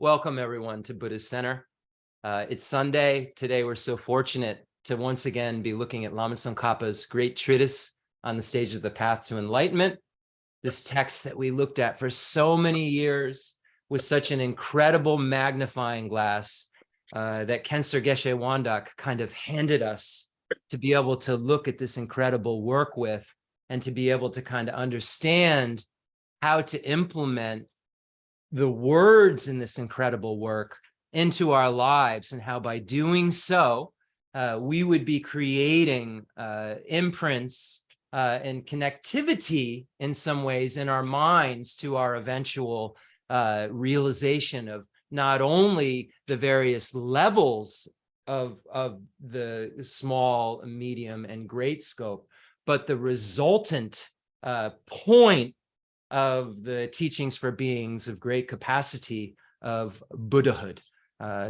Welcome, everyone, to Buddhist Center. It's Sunday. Today, we're so fortunate to once again be looking at Lama Tsongkhapa's great treatise on the stage of the path to enlightenment. This text that we looked at for so many years with such an incredible magnifying glass that Khenser Geshe Wandak kind of handed us to be able to look at this incredible work with and to be able to kind of understand how to implement the words in this incredible work into our lives, and how by doing so, we would be creating imprints and connectivity in some ways in our minds to our eventual realization of not only the various levels of the small, medium, and great scope, but the resultant point of the teachings for beings of great capacity of Buddhahood.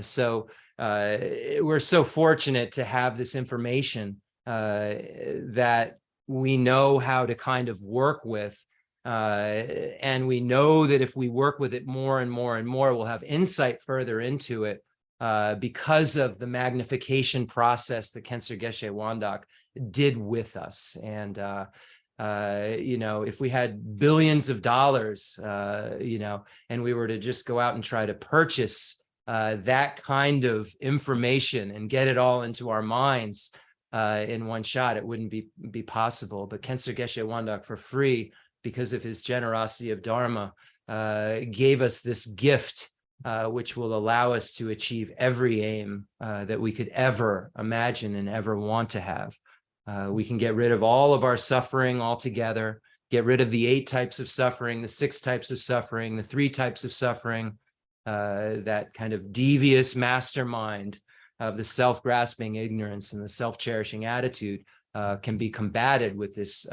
So we're so fortunate to have this information that we know how to kind of work with. And we know that if we work with it more and more and more, we'll have insight further into it because of the magnification process that Khenser Geshe Wandak did with us. And if we had billions of dollars, and we were to just go out and try to purchase that kind of information and get it all into our minds in one shot, it wouldn't be possible. But Khenser Geshe Wandak, for free, because of his generosity of Dharma, gave us this gift, which will allow us to achieve every aim that we could ever imagine and ever want to have. We can get rid of all of our suffering altogether, get rid of the 8 types of suffering, the 6 types of suffering, the 3 types of suffering, that kind of devious mastermind of the self-grasping ignorance and the self-cherishing attitude can be combated with this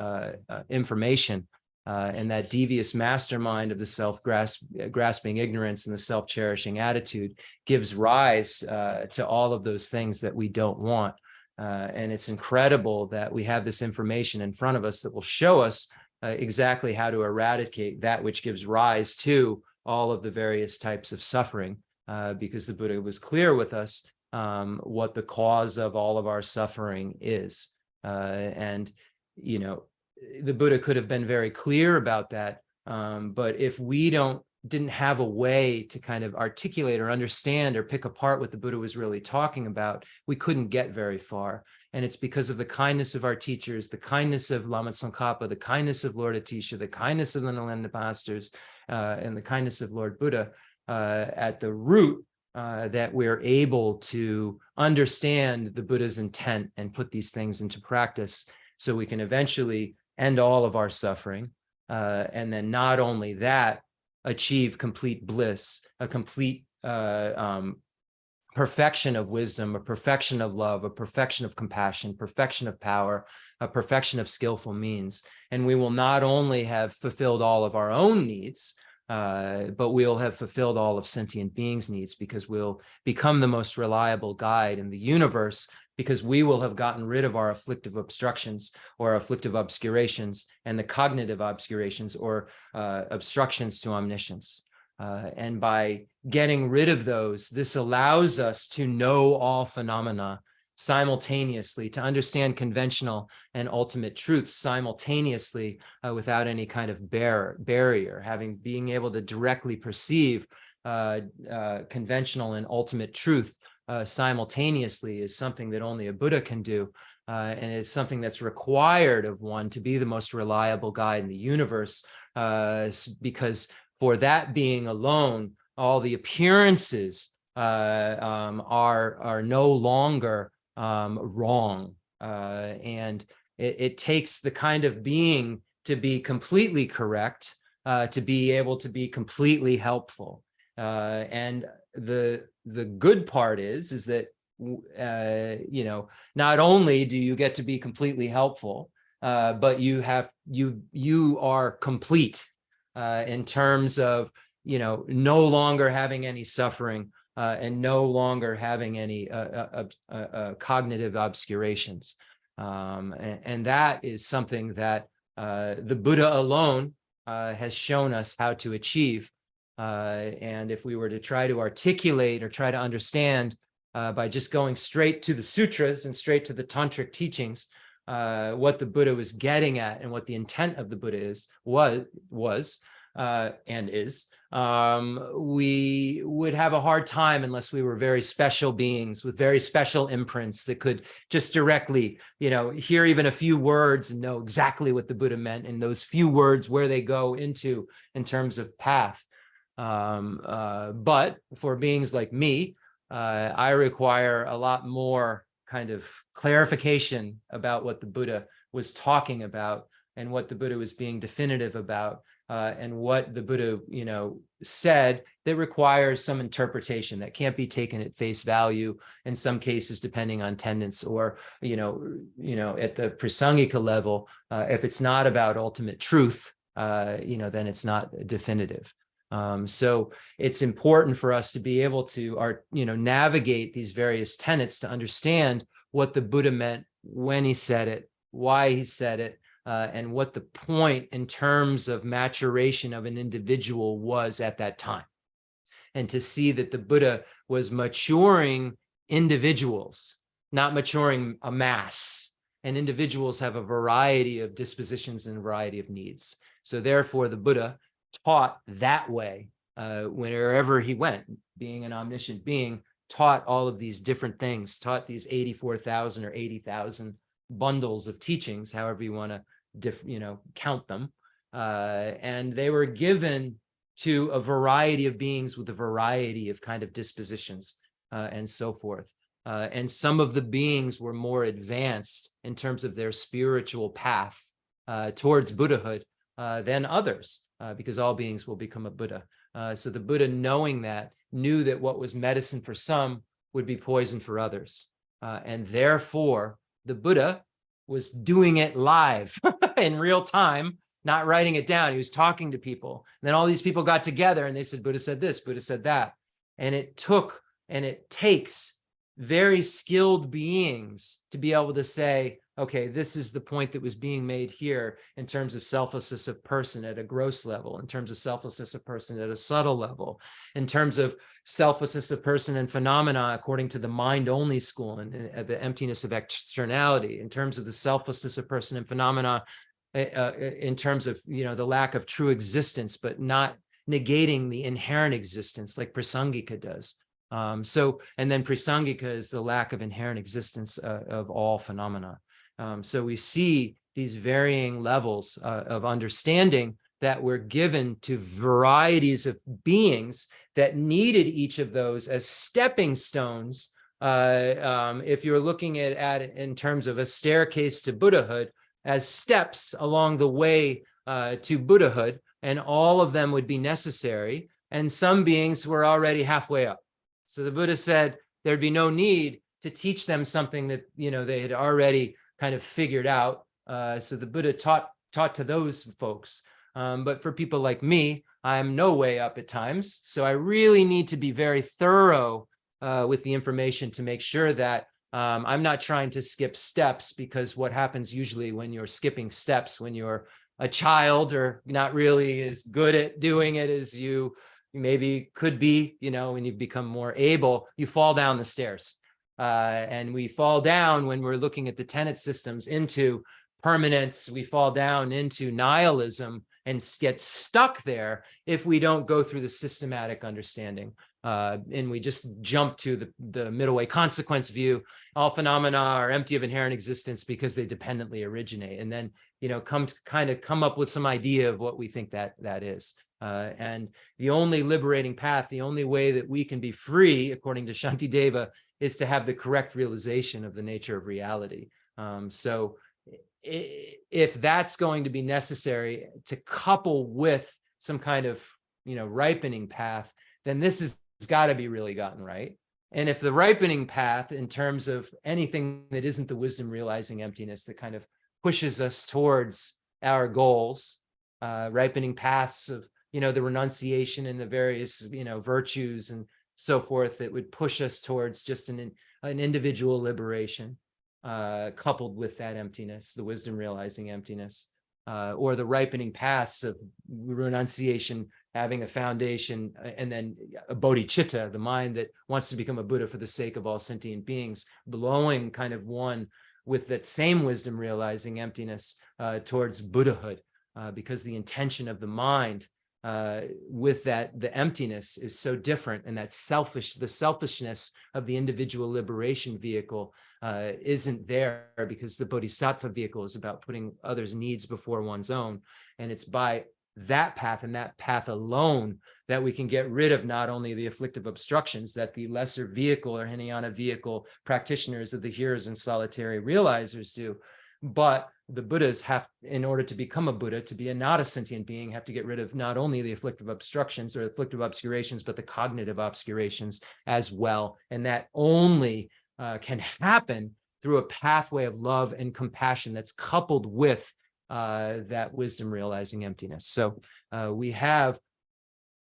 information. And that devious mastermind of the self-grasping ignorance and the self-cherishing attitude gives rise to all of those things that we don't want. And it's incredible that we have this information in front of us that will show us exactly how to eradicate that which gives rise to all of the various types of suffering, because the Buddha was clear with us what the cause of all of our suffering is. And the Buddha could have been very clear about that, but if we didn't have a way to kind of articulate or understand or pick apart what the Buddha was really talking about, we couldn't get very far. And it's because of the kindness of our teachers, the kindness of Lama Tsongkhapa, the kindness of Lord Atisha, the kindness of the Nalanda Masters, and the kindness of Lord Buddha at the root, that we're able to understand the Buddha's intent and put these things into practice so we can eventually end all of our suffering. And then not only that, achieve complete bliss, a complete perfection of wisdom, a perfection of love, a perfection of compassion, perfection of power, a perfection of skillful means. And we will not only have fulfilled all of our own needs, but we'll have fulfilled all of sentient beings' needs, because we'll become the most reliable guide in the universe, because we will have gotten rid of our afflictive obstructions or afflictive obscurations and the cognitive obscurations or obstructions to omniscience. And by getting rid of those, this allows us to know all phenomena simultaneously, to understand conventional and ultimate truths simultaneously, without any kind of barrier. Being able to directly perceive conventional and ultimate truth simultaneously is something that only a Buddha can do, and it's something that's required of one to be the most reliable guide in the universe, because for that being alone, all the appearances are no longer wrong, and it takes the kind of being to be completely correct, to be able to be completely helpful. And the good part is that not only do you get to be completely helpful, but you are complete in terms of no longer having any suffering, and no longer having any cognitive obscurations, and that is something that the Buddha alone has shown us how to achieve. And if we were to try to articulate or try to understand by just going straight to the sutras and straight to the tantric teachings, what the Buddha was getting at and what the intent of the Buddha was and is, we would have a hard time unless we were very special beings with very special imprints that could just directly, hear even a few words and know exactly what the Buddha meant, and those few words where they go into in terms of path. But for beings like me, I require a lot more kind of clarification about what the Buddha was talking about and what the Buddha was being definitive about, and what the Buddha, said that requires some interpretation that can't be taken at face value in some cases, depending on tenets, or, at the Prasangika level, if it's not about ultimate truth, then it's not definitive. So it's important for us to be able to, navigate these various tenets to understand what the Buddha meant when he said it, why he said it, and what the point in terms of maturation of an individual was at that time. And to see that the Buddha was maturing individuals, not maturing a mass. And individuals have a variety of dispositions and a variety of needs. So therefore, the Buddha taught that way wherever he went, being an omniscient being, taught all of these different things, taught these 84,000 or 80,000 bundles of teachings, however you want to count them, and they were given to a variety of beings with a variety of kind of dispositions, and so forth. And some of the beings were more advanced in terms of their spiritual path towards Buddhahood than others, because all beings will become a Buddha. So the Buddha, knowing that, knew that what was medicine for some would be poison for others. And therefore, the Buddha was doing it live in real time, not writing it down. He was talking to people. And then all these people got together and they said, Buddha said this, Buddha said that. And it took, and it takes very skilled beings to be able to say, okay, this is the point that was being made here in terms of selflessness of person at a gross level, in terms of selflessness of person at a subtle level, in terms of selflessness of person and phenomena according to the mind-only school and the emptiness of externality, in terms of the selflessness of person and phenomena in terms of, the lack of true existence, but not negating the inherent existence like Prasangika does. And then Prasangika is the lack of inherent existence of all phenomena. So we see these varying levels of understanding that were given to varieties of beings that needed each of those as stepping stones. If you're looking at it in terms of a staircase to Buddhahood, as steps along the way to Buddhahood, and all of them would be necessary. And some beings were already halfway up. So the Buddha said there'd be no need to teach them something that, they had already kind of figured out. So the Buddha taught to those folks. But for people like me, I'm no way up at times. So I really need to be very thorough with the information to make sure that I'm not trying to skip steps, because what happens usually when you're skipping steps, when you're a child or not really as good at doing it as you maybe could be, when you become more able, you fall down the stairs. And we fall down when we're looking at the tenet systems into permanence. We fall down into nihilism and get stuck there if we don't go through the systematic understanding. And we just jump to the middle way consequence view. All phenomena are empty of inherent existence because they dependently originate. And then, come up with some idea of what we think that is. And the only liberating path, the only way that we can be free, according to Shantideva, is to have the correct realization of the nature of reality. So if that's going to be necessary to couple with some kind of, ripening path, then this has got to be really gotten right. And if the ripening path in terms of anything that isn't the wisdom realizing emptiness that kind of pushes us towards our goals, ripening paths of, the renunciation and the various, virtues and so forth that would push us towards just an individual liberation, coupled with that emptiness, the wisdom realizing emptiness, or the ripening paths of renunciation having a foundation, and then a bodhicitta, the mind that wants to become a Buddha for the sake of all sentient beings, blowing kind of one with that same wisdom, realizing emptiness towards Buddhahood, because the intention of the mind with that, the emptiness is so different, and that the selfishness of the individual liberation vehicle isn't there, because the bodhisattva vehicle is about putting others' needs before one's own. And it's by that path and that path alone that we can get rid of not only the afflictive obstructions that the lesser vehicle or Hinayana vehicle practitioners of the hearers and solitary realizers do, but the Buddhas have, in order to become a Buddha, to be not a sentient being, have to get rid of not only the afflictive obstructions or afflictive obscurations, but the cognitive obscurations as well. And that only can happen through a pathway of love and compassion that's coupled with that wisdom realizing emptiness. So we have,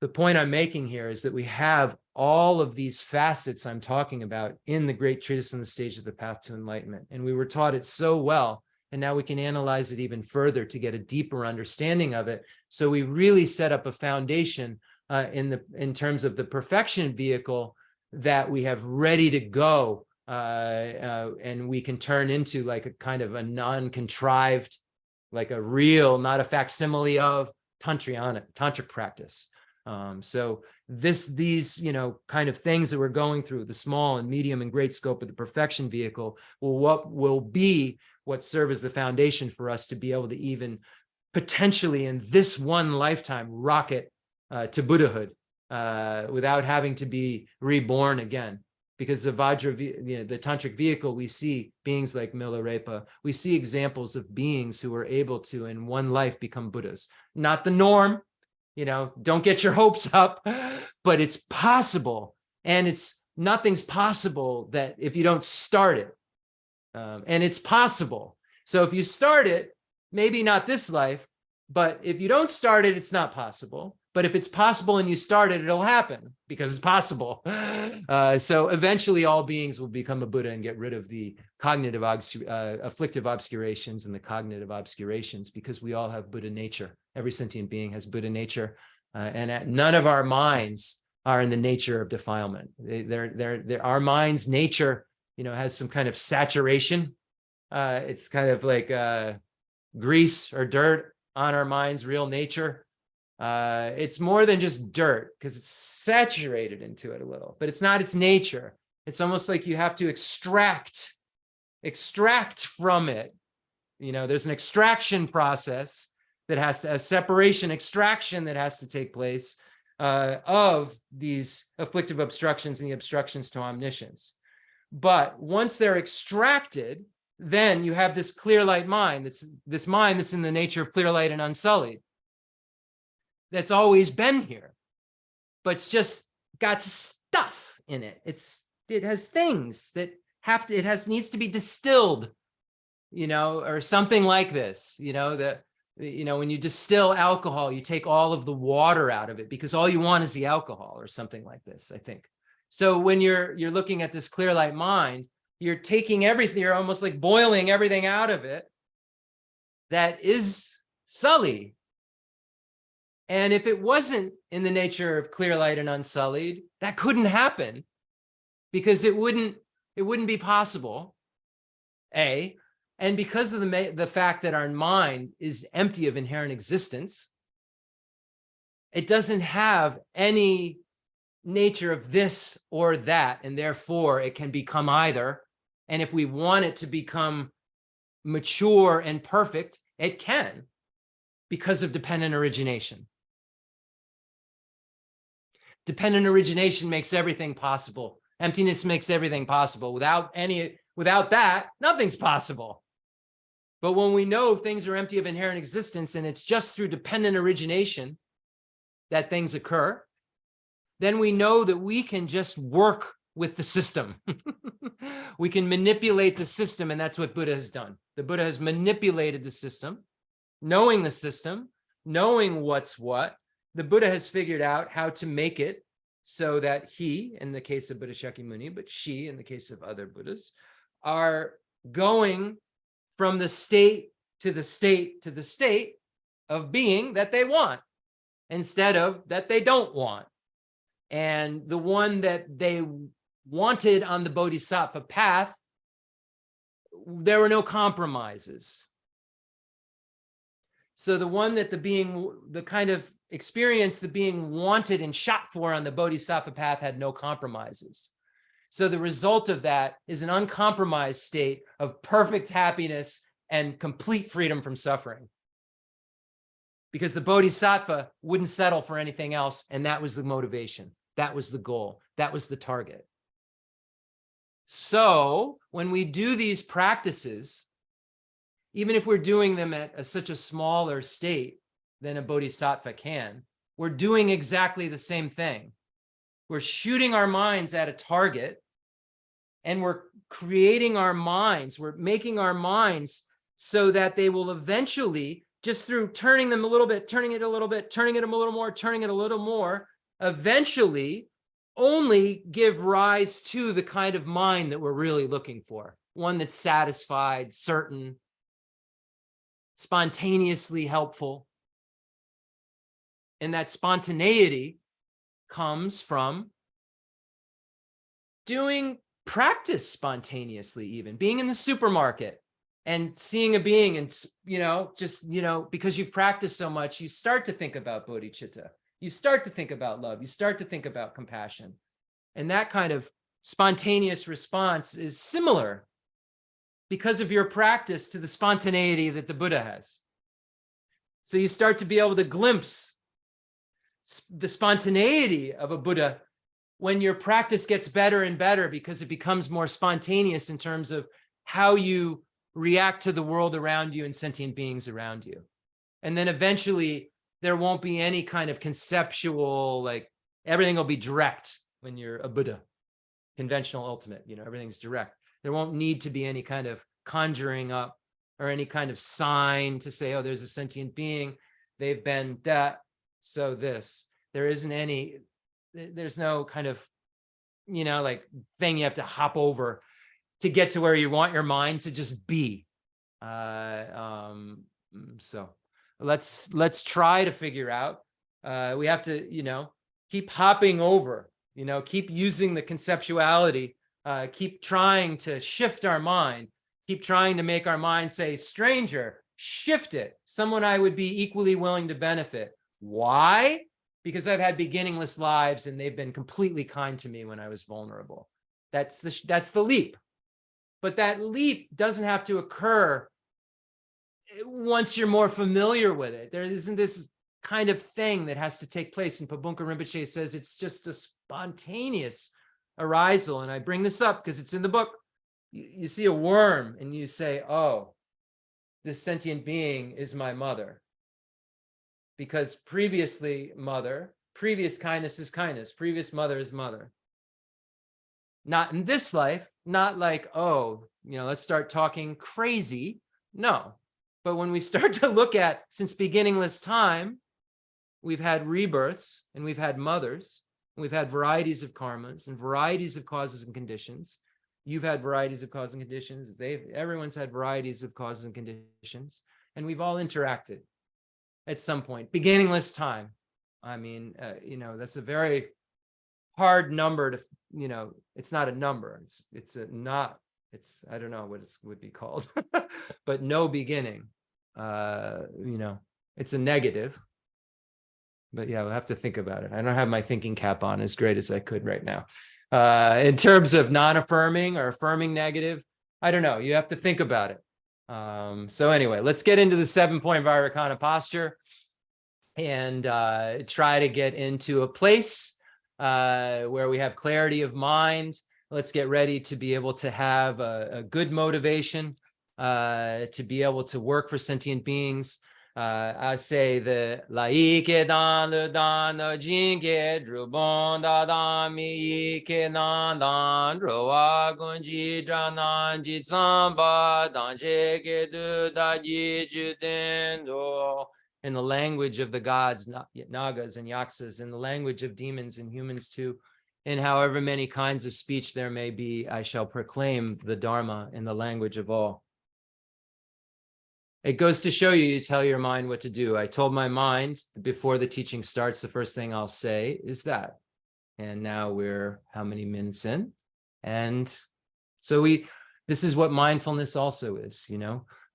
the point I'm making here is that we have all of these facets I'm talking about in the great treatise on the stage of the path to enlightenment. And we were taught it so well, and now we can analyze it even further to get a deeper understanding of it. So we really set up a foundation in terms of the perfection vehicle that we have ready to go, and we can turn into like a kind of a non-contrived, like a real, not a facsimile of tantric practice. So these, kind of things that we're going through, the small and medium and great scope of the perfection vehicle, what serve as the foundation for us to be able to even potentially in this one lifetime rocket to Buddhahood without having to be reborn again. Because the Vajra, the tantric vehicle, we see beings like Milarepa. We see examples of beings who are able to, in one life, become Buddhas. Not the norm, don't get your hopes up, but it's possible. And nothing's possible that if you don't start it. And it's possible. So if you start it, maybe not this life, but if you don't start it, it's not possible. But if it's possible and you start it, it'll happen because it's possible. So eventually all beings will become a Buddha and get rid of the cognitive afflictive obscurations and the cognitive obscurations, because we all have Buddha nature. Every sentient being has Buddha nature. And none of our minds are in the nature of defilement. Our mind's nature, has some kind of saturation. It's kind of like grease or dirt on our mind's real nature. It's more than just dirt because it's saturated into it a little, but it's not its nature. It's almost like you have to extract from it. There's an extraction process that has to, a separation, extraction that has to take place of these afflictive obstructions and the obstructions to omniscience. But once they're extracted, then you have this clear light mind. That's this mind that's in the nature of clear light and unsullied. That's always been here, but it's just got stuff in it. It has things that needs to be distilled, or something like this. When you distill alcohol, you take all of the water out of it because all you want is the alcohol, or something like this, I think. So when you're looking at this clear light mind, you're taking everything, you're almost like boiling everything out of it that is sullied. And if it wasn't in the nature of clear light and unsullied, that couldn't happen because it wouldn't be possible. And because of the fact that our mind is empty of inherent existence, it doesn't have any nature of this or that, and therefore it can become either. And if we want it to become mature and perfect, it can, because of dependent origination. Dependent origination makes everything possible. Emptiness makes everything possible. Without that, nothing's possible. But when we know things are empty of inherent existence, and it's just through dependent origination that things occur, then we know that we can just work with the system. We can manipulate the system, and that's what Buddha has done. The Buddha has manipulated the system, knowing what's what. The Buddha has figured out how to make it so that he, in the case of Buddha Shakyamuni, but she, in the case of other Buddhas, are going from the state to the state to the state of being that they want. instead of that they don't want. And the one that they wanted on the bodhisattva path, there were no compromises. So the one that the kind of experience the being wanted and shot for on the bodhisattva path had no compromises. So the result of that is an uncompromised state of perfect happiness and complete freedom from suffering. Because the bodhisattva wouldn't settle for anything else, and that was the motivation. That was the goal. That was the target. So when we do these practices, even if we're doing them at such a smaller state than a bodhisattva can, we're doing exactly the same thing. We're shooting our minds at a target, and we're creating our minds. We're making our minds so that they will eventually, just through turning them a little bit, turning it a little bit, turning it a little more, turning it a little more, eventually only give rise to the kind of mind that we're really looking for. One that's satisfied, certain, spontaneously helpful. And that spontaneity comes from doing practice spontaneously, even being in the supermarket and seeing a being, and because you've practiced so much, you start to think about bodhicitta. You start to think about love. You start to think about compassion. And that kind of spontaneous response is similar because of your practice to the spontaneity that the Buddha has. So you start to be able to glimpse the spontaneity of a Buddha when your practice gets better and better, because it becomes more spontaneous in terms of how you react to the world around you and sentient beings around you. And then eventually there won't be any kind of conceptual, like everything will be direct when you're a Buddha, conventional ultimate, everything's direct. There won't need to be any kind of conjuring up or any kind of sign to say, oh, there's a sentient being, they've been that, so this. There isn't any, there's no kind of, like thing you have to hop over to get to where you want your mind to just be. So let's try to figure out. We have to, keep hopping over, keep using the conceptuality, keep trying to shift our mind, keep trying to make our mind say, stranger, shift it. Someone I would be equally willing to benefit. Why? Because I've had beginningless lives and they've been completely kind to me when I was vulnerable. That's the leap. But that leap doesn't have to occur once you're more familiar with it. There isn't this kind of thing that has to take place. And Pabunka Rinpoche says it's just a spontaneous arisal. And I bring this up because it's in the book. You see a worm and you say, oh, this sentient being is my mother. Because previously mother, previous kindness is kindness, previous mother is mother. Not in this life, not like, oh, let's start talking crazy. No. But when we start to look at, since beginningless time, we've had rebirths and we've had mothers, and we've had varieties of karmas and varieties of causes and conditions. You've had varieties of causes and conditions. Everyone's had varieties of causes and conditions, and we've all interacted at some point, beginningless time. I mean, that's a very hard number to, it's not a number. I don't know what it would be called, but no beginning. It's a negative. But yeah, we'll have to think about it. I don't have my thinking cap on as great as I could right now. In terms of non-affirming or affirming negative, I don't know. You have to think about it. So anyway, let's get into the 7-point Vairocana posture and try to get into a place where we have clarity of mind. Let's get ready to be able to have a good motivation, to be able to work for sentient beings. I say the laike dan le dan no jinke drubon da dan mi ke nan dan roa gunji dranan ji tsamba dan je ke du da ji ju den do. In the language of the gods, nagas and yaksas, in the language of demons and humans too, in however many kinds of speech there may be, I shall proclaim the Dharma in the language of all. It goes to show you, you tell your mind what to do. I told my mind before the teaching starts, the first thing I'll say is that. And now we're how many minutes in? And so this is what mindfulness also is,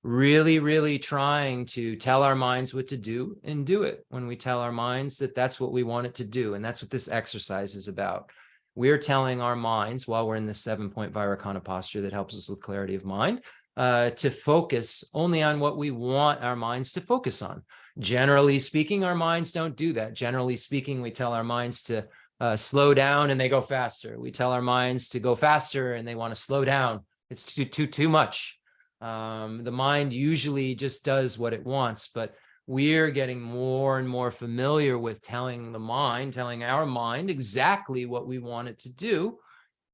really, really trying to tell our minds what to do and do it when we tell our minds that that's what we want it to do. And that's what this exercise is about. We're telling our minds while we're in the 7-point Vairocana posture that helps us with clarity of mind, to focus only on what we want our minds to focus on. Generally speaking, our minds don't do that. Generally speaking, we tell our minds to slow down and they go faster. We tell our minds to go faster and they want to slow down. It's too much. The mind usually just does what it wants, but we're getting more and more familiar with telling our mind exactly what we want it to do.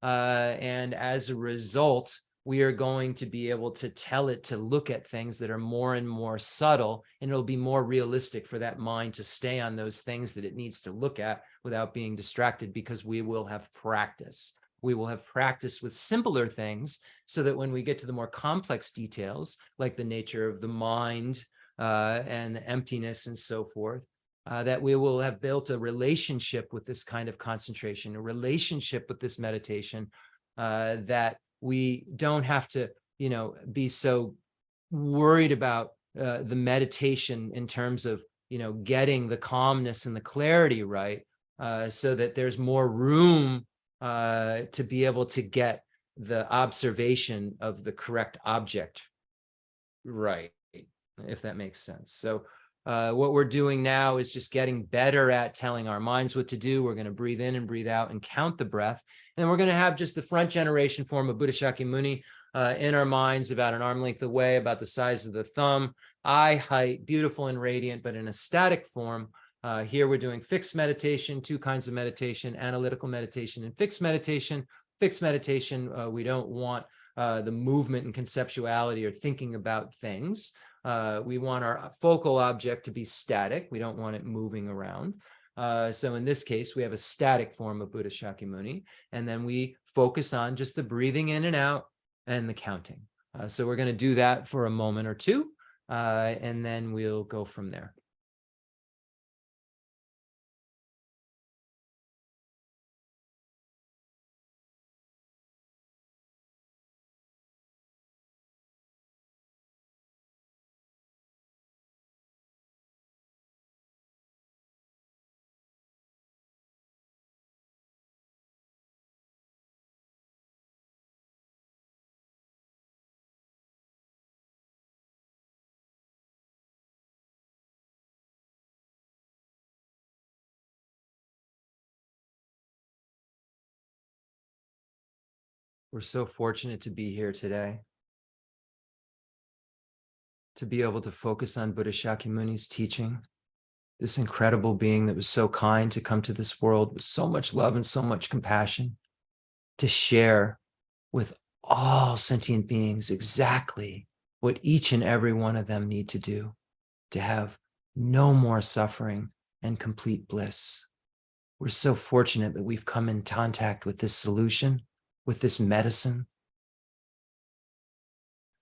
And as a result, we are going to be able to tell it to look at things that are more and more subtle, and it'll be more realistic for that mind to stay on those things that it needs to look at without being distracted, because we will have practice. We will have practice with simpler things so that when we get to the more complex details, like the nature of the mind and the emptiness and so forth, that we will have built a relationship with this kind of concentration, a relationship with this meditation, that we don't have to, be so worried about the meditation in terms of, getting the calmness and the clarity right, so that there's more room to be able to get the observation of the correct object right, if that makes sense. So what we're doing now is just getting better at telling our minds what to do. We're going to breathe in and breathe out and count the breath. And then we're going to have just the front generation form of Buddha Shakyamuni in our minds, about an arm length away, about the size of the thumb, eye height, beautiful and radiant, but in a static form. Here we're doing fixed meditation, two kinds of meditation: analytical meditation and fixed meditation. Fixed meditation, we don't want the movement and conceptuality or thinking about things. We want our focal object to be static. We don't want it moving around. So in this case, we have a static form of Buddha Shakyamuni, and then we focus on just the breathing in and out and the counting. So we're going to do that for a moment or two, and then we'll go from there. We're so fortunate to be here today, to be able to focus on Buddha Shakyamuni's teaching, this incredible being that was so kind to come to this world with so much love and so much compassion, to share with all sentient beings exactly what each and every one of them need to do to have no more suffering and complete bliss. We're so fortunate that we've come in contact with this solution, with this medicine.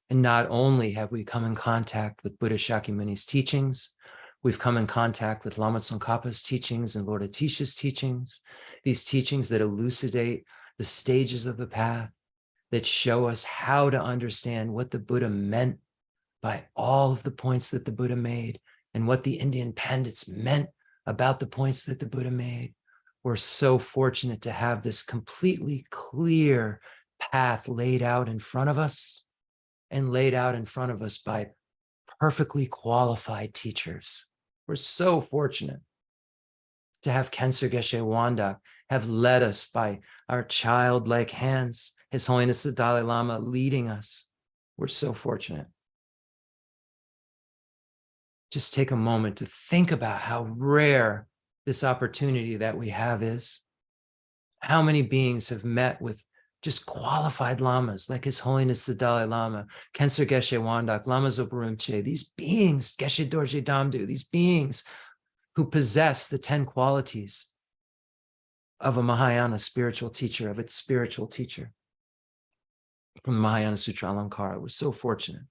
And not only have we come in contact with Buddha Shakyamuni's teachings, we've come in contact with Lama Tsongkhapa's teachings and Lord Atisha's teachings, these teachings that elucidate the stages of the path, that show us how to understand what the Buddha meant by all of the points that the Buddha made, and what the Indian Pandits meant about the points that the Buddha made. We're so fortunate to have this completely clear path laid out in front of us, and laid out in front of us by perfectly qualified teachers. We're so fortunate to have Khenser Geshe Wandak have led us by our childlike hands, His Holiness the Dalai Lama leading us. We're so fortunate. Just take a moment to think about how rare this opportunity that we have is. How many beings have met with just qualified lamas like His Holiness the Dalai Lama, Khenser Geshe Wandak, Lama Zopa Rinpoche, these beings, Geshe Dorje Damdu, these beings who possess the 10 qualities of a Mahayana spiritual teacher, of its spiritual teacher from the Mahayana Sutra Alankara. We're so fortunate.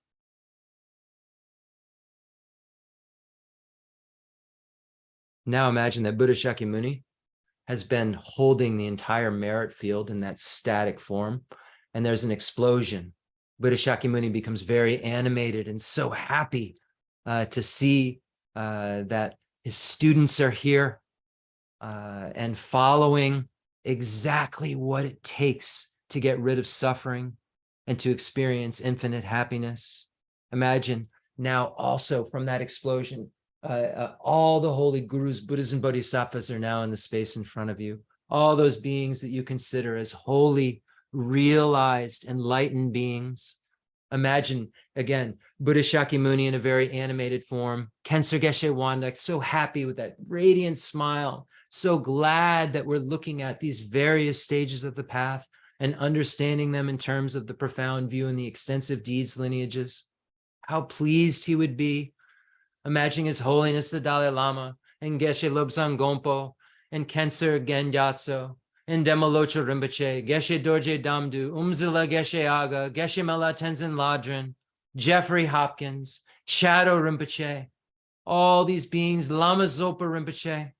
Now imagine that Buddha Shakyamuni has been holding the entire merit field in that static form, and there's an explosion. Buddha Shakyamuni becomes very animated and so happy to see that his students are here and following exactly what it takes to get rid of suffering and to experience infinite happiness. Imagine now also from that explosion, all the holy gurus, Buddhas, and Bodhisattvas are now in the space in front of you. All those beings that you consider as holy, realized, enlightened beings. Imagine, again, Buddha Shakyamuni in a very animated form, Kensar Geshe Wandak, so happy with that radiant smile, so glad that we're looking at these various stages of the path and understanding them in terms of the profound view and the extensive deeds lineages. How pleased he would be. Imagining His Holiness the Dalai Lama and Geshe Lobsang Gompo and Kensar Gengyatso and Demolocho Rinpoche, Geshe Dorje Damdu, Umzila Geshe Aga, Geshe Mela Tenzin Ladrin, Jeffrey Hopkins, Shadow Rinpoche, all these beings, Lama Zopa Rinpoche.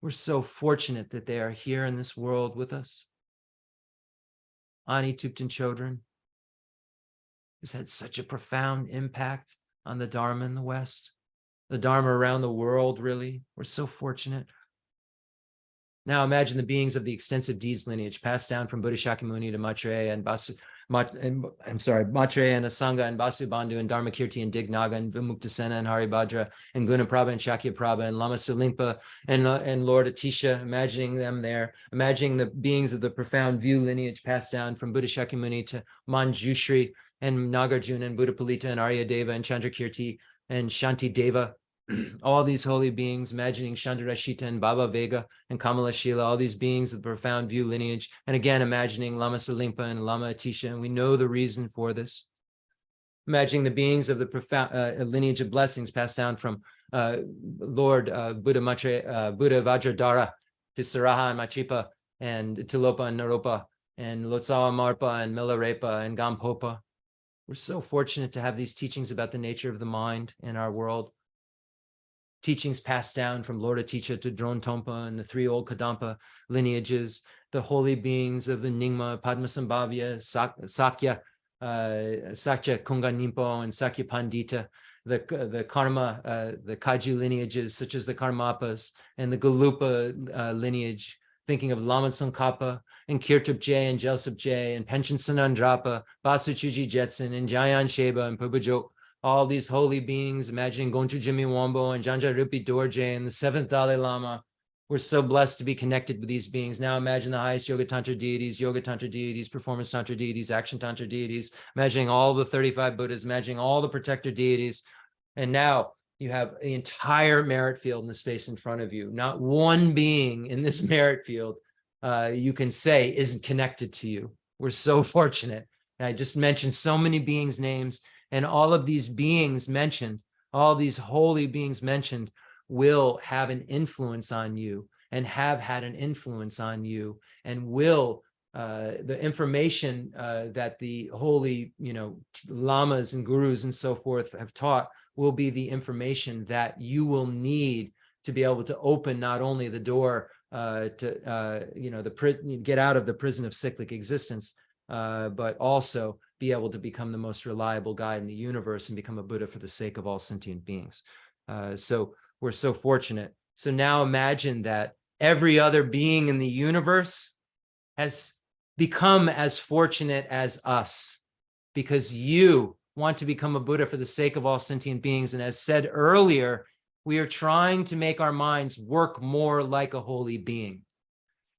We're so fortunate that they are here in this world with us. Ani Thupten Chodron, who's had such a profound impact on the Dharma in the West, the Dharma around the world, really. We're so fortunate. Now imagine the beings of the extensive deeds lineage passed down from Buddha Shakyamuni to Maitreya and Maitreya and Asanga and Vasubandhu and Dharmakirti and Dignaga and Vimuktasena and Haribhadra and Gunaprabha and Shakyapprabha and Lama Salimpa and Lord Atisha, imagining them there, imagining the beings of the profound view lineage passed down from Buddha Shakyamuni to Manjushri and Nagarjuna and Buddhapalita and Aryadeva and Chandrakirti and Shanti Deva, all these holy beings, imagining Chandrashita and Baba Vega and Kamala Shila, all these beings of the profound view lineage, and again, imagining Lama Salimpa and Lama Atisha, and we know the reason for this. Imagining the beings of the profound lineage of blessings passed down from Lord Buddha Vajradhara to Saraha and Machipa and Tilopa and Naropa and Lotsawa Marpa and Milarepa and Gampopa. We're so fortunate to have these teachings about the nature of the mind in our world. Teachings passed down from Lord Atisha to Dron Tompa and the three old Kadampa lineages, the holy beings of the Nyingma, Padmasambhavya, Sakya, Sakya Kunga and Sakya Pandita, the Karma, the Kaju lineages, such as the Karmapas, and the Galupa lineage, thinking of Lama Tsongkhapa and Kirtup J and Jelsup J and Penchen Sanandrapa, Basuchuji Jetson and Jayan Sheba and Pubajok, all these holy beings, imagining Gonchu Jimmy Wombo and Janja Rupi Dorje and the seventh Dalai Lama. We're so blessed to be connected with these beings. Now imagine the highest Yoga Tantra deities, Performance Tantra deities, Action Tantra deities, imagining all the 35 Buddhas, imagining all the protector deities. And now you have the entire merit field in the space in front of you. Not one being in this merit field you can say isn't connected to you. We're so fortunate. And I just mentioned so many beings' names, and all of these beings mentioned, all these holy beings mentioned, will have an influence on you and have had an influence on you, and will the information that the holy, lamas and gurus and so forth have taught will be the information that you will need to be able to open not only the door to get out of the prison of cyclic existence, but also be able to become the most reliable guide in the universe and become a Buddha for the sake of all sentient beings. So we're so fortunate. So now imagine that every other being in the universe has become as fortunate as us, because you want to become a Buddha for the sake of all sentient beings. And as said earlier, we are trying to make our minds work more like a holy being.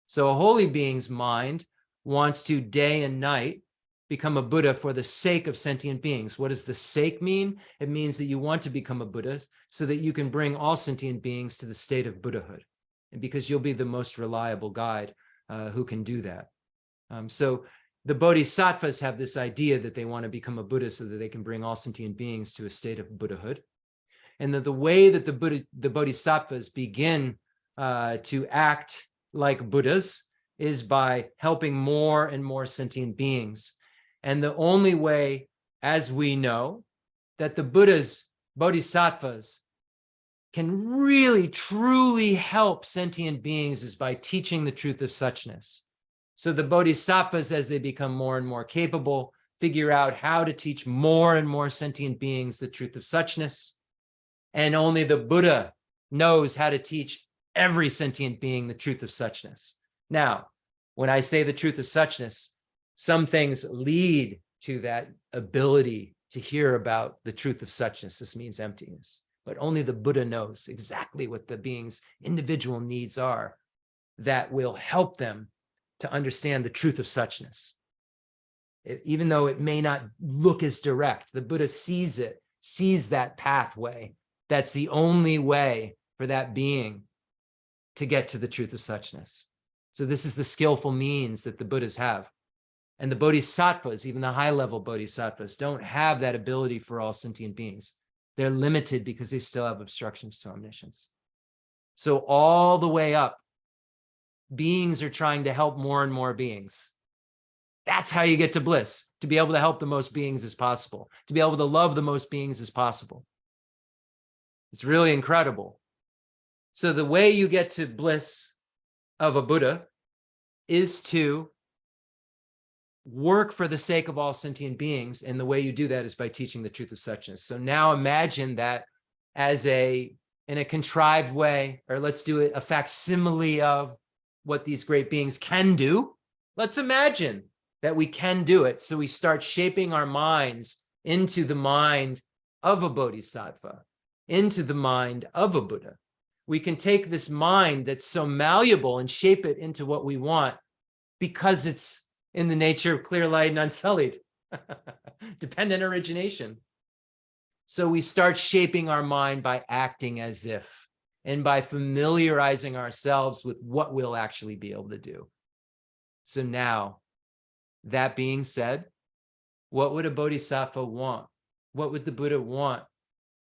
So a holy being's mind wants to day and night become a Buddha for the sake of sentient beings. What does the sake mean? It means that you want to become a Buddha so that you can bring all sentient beings to the state of Buddhahood, and because you'll be the most reliable guide who can do that. So the Bodhisattvas have this idea that they want to become a Buddha so that they can bring all sentient beings to a state of Buddhahood. And that the way that the Bodhisattvas begin to act like Buddhas is by helping more and more sentient beings. And the only way, as we know, that the Buddhas, Bodhisattvas, can really, truly help sentient beings is by teaching the truth of suchness. So the bodhisattvas, as they become more and more capable, figure out how to teach more and more sentient beings the truth of suchness. And only the Buddha knows how to teach every sentient being the truth of suchness. Now, when I say the truth of suchness, some things lead to that ability to hear about the truth of suchness. This means emptiness. But only the Buddha knows exactly what the being's individual needs are that will help them to understand the truth of suchness. Even though it may not look as direct, the Buddha sees it, sees that pathway. That's the only way for that being to get to the truth of suchness. So this is the skillful means that the Buddhas have. And the bodhisattvas, even the high-level bodhisattvas, don't have that ability for all sentient beings. They're limited because they still have obstructions to omniscience. So all the way up, beings are trying to help more and more beings. That's how you get to bliss, to be able to help the most beings as possible, to be able to love the most beings as possible. It's really incredible. So the way you get to bliss of a Buddha is to work for the sake of all sentient beings. And the way you do that is by teaching the truth of suchness. So now imagine that as in a contrived way, or let's do it a facsimile of what these great beings can do. Let's imagine that we can do it. So we start shaping our minds into the mind of a bodhisattva, into the mind of a Buddha. We can take this mind that's so malleable and shape it into what we want because it's in the nature of clear light and unsullied, dependent origination. So we start shaping our mind by acting as if, and by familiarizing ourselves with what we'll actually be able to do. So now, that being said, what would a bodhisattva want? What would the Buddha want?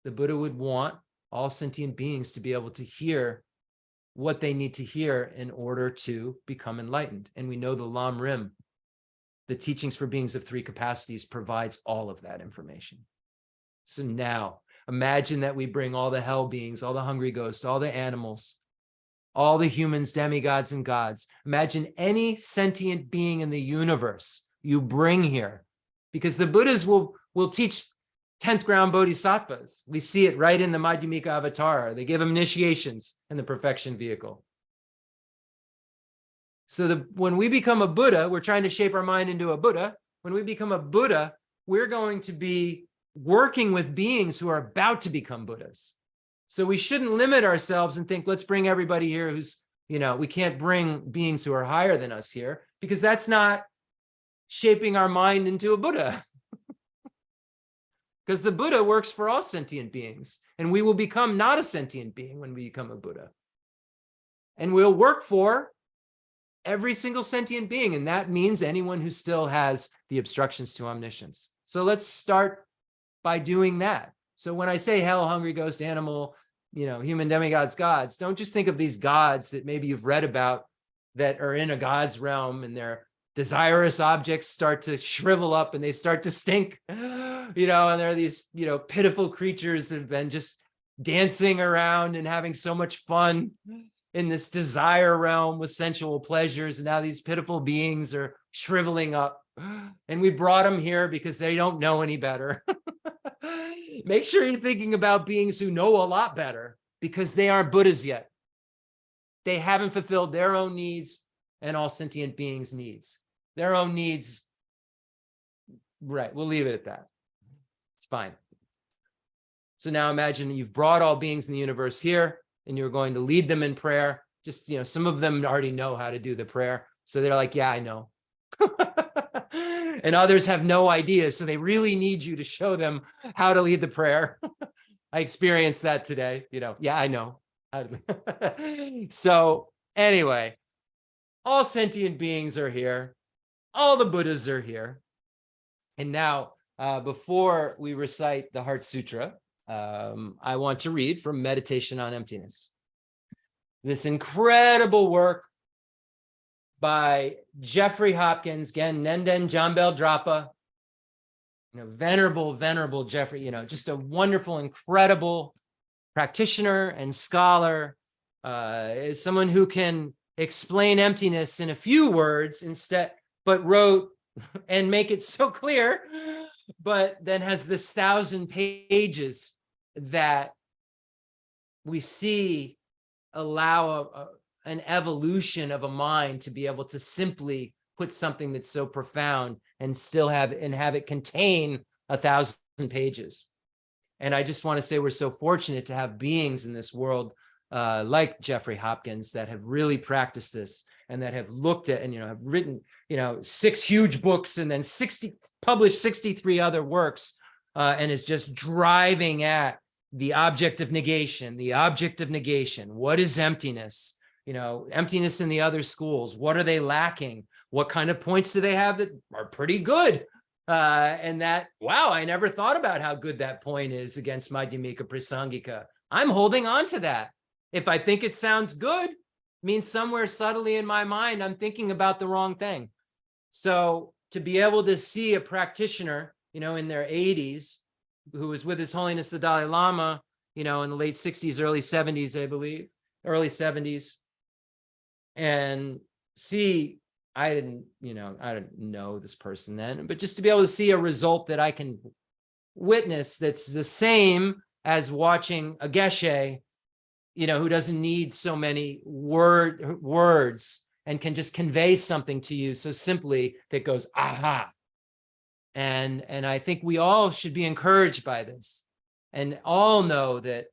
The Buddha would want all sentient beings to be able to hear what they need to hear in order to become enlightened. And we know the Lam Rim, the teachings for beings of three capacities, provides all of that information. So now, imagine that we bring all the hell beings, all the hungry ghosts, all the animals, all the humans, demigods, and gods. Imagine any sentient being in the universe you bring here, because the Buddhas will teach 10th ground bodhisattvas. We see it right in the Madhyamika Avatar. They give them initiations in the perfection vehicle. So when we become a Buddha, we're trying to shape our mind into a Buddha. When we become a Buddha, we're going to be working with beings who are about to become Buddhas. So we shouldn't limit ourselves and think, let's bring everybody here who's, we can't bring beings who are higher than us here, because that's not shaping our mind into a Buddha. Because the Buddha works for all sentient beings, and we will become not a sentient being when we become a Buddha. And we'll work for every single sentient being, and that means anyone who still has the obstructions to omniscience. So let's start by doing that. So when I say hell, hungry ghost, animal, human, demigods, gods, don't just think of these gods that maybe you've read about that are in a god's realm and their desirous objects start to shrivel up and they start to stink, and there are these, pitiful creatures that have been just dancing around and having so much fun in this desire realm with sensual pleasures. And now these pitiful beings are shriveling up, and we brought them here because they don't know any better. Make sure you're thinking about beings who know a lot better, because they aren't Buddhas yet. They haven't fulfilled their own needs and all sentient beings' needs. Their own needs, right, we'll leave it at that. It's fine. So now imagine you've brought all beings in the universe here, and you're going to lead them in prayer. Just, some of them already know how to do the prayer. So they're like, yeah, I know. And others have no idea. So they really need you to show them how to lead the prayer. I experienced that today, yeah, I know. So anyway, all sentient beings are here. All the Buddhas are here. And now, before we recite the Heart Sutra, I want to read from Meditation on Emptiness. This incredible work by Jeffrey Hopkins, again, Nenden Jambel Drapa, venerable Jeffrey, just a wonderful, incredible practitioner and scholar, is someone who can explain emptiness in a few words instead, but wrote and make it so clear, but then has this 1,000 pages that we see allow an evolution of a mind to be able to simply put something that's so profound and still have it contain 1,000 pages. And I just want to say we're so fortunate to have beings in this world like Jeffrey Hopkins that have really practiced this and that have looked at and have written 6 huge books and then published 63 other works, and is just driving at the object of negation. What is emptiness? Emptiness in the other schools. What are they lacking? What kind of points do they have that are pretty good? And that, wow, I never thought about how good that point is against Madhyamika Prasangika. I'm holding on to that. If I think it sounds good, it means somewhere subtly in my mind, I'm thinking about the wrong thing. So to be able to see a practitioner, in their 80s, who was with His Holiness the Dalai Lama, in the late 60s, early 70s, I believe, early 70s, and see, I didn't know this person then, but just to be able to see a result that I can witness that's the same as watching a Geshe, who doesn't need so many words and can just convey something to you so simply that goes, aha. And I think we all should be encouraged by this and all know that,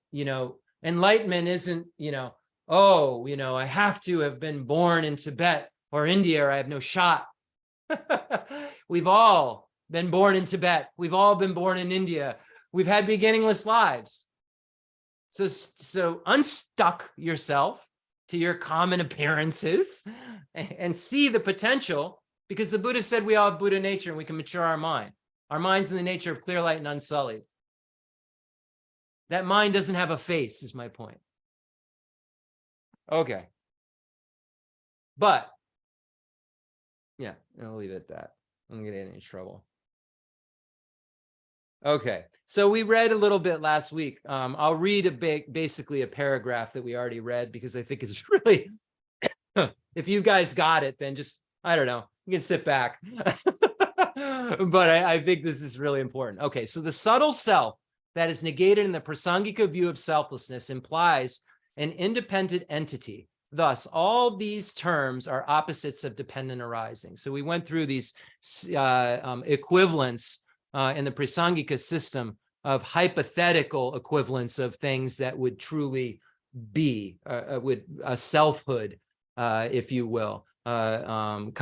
enlightenment isn't, I have to have been born in Tibet or India, or I have no shot. We've all been born in Tibet. We've all been born in India. We've had beginningless lives. So unstuck yourself to your common appearances and see the potential, because the Buddha said we all have Buddha nature and we can mature our mind. Our mind's in the nature of clear light and unsullied. That mind doesn't have a face, is my point. Okay. But yeah, I'll leave it at that. I'm not gonna get in any trouble. Okay, so we read a little bit last week. I'll read basically a paragraph that we already read because I think it's really, if you guys got it, then just, I don't know, you can sit back. But I think this is really important. Okay, so the subtle self that is negated in the Prasangika view of selflessness implies an independent entity. Thus, all these terms are opposites of dependent arising. So we went through these equivalents in the Prasangika system of hypothetical equivalents of things that would truly be, with a selfhood, if you will. And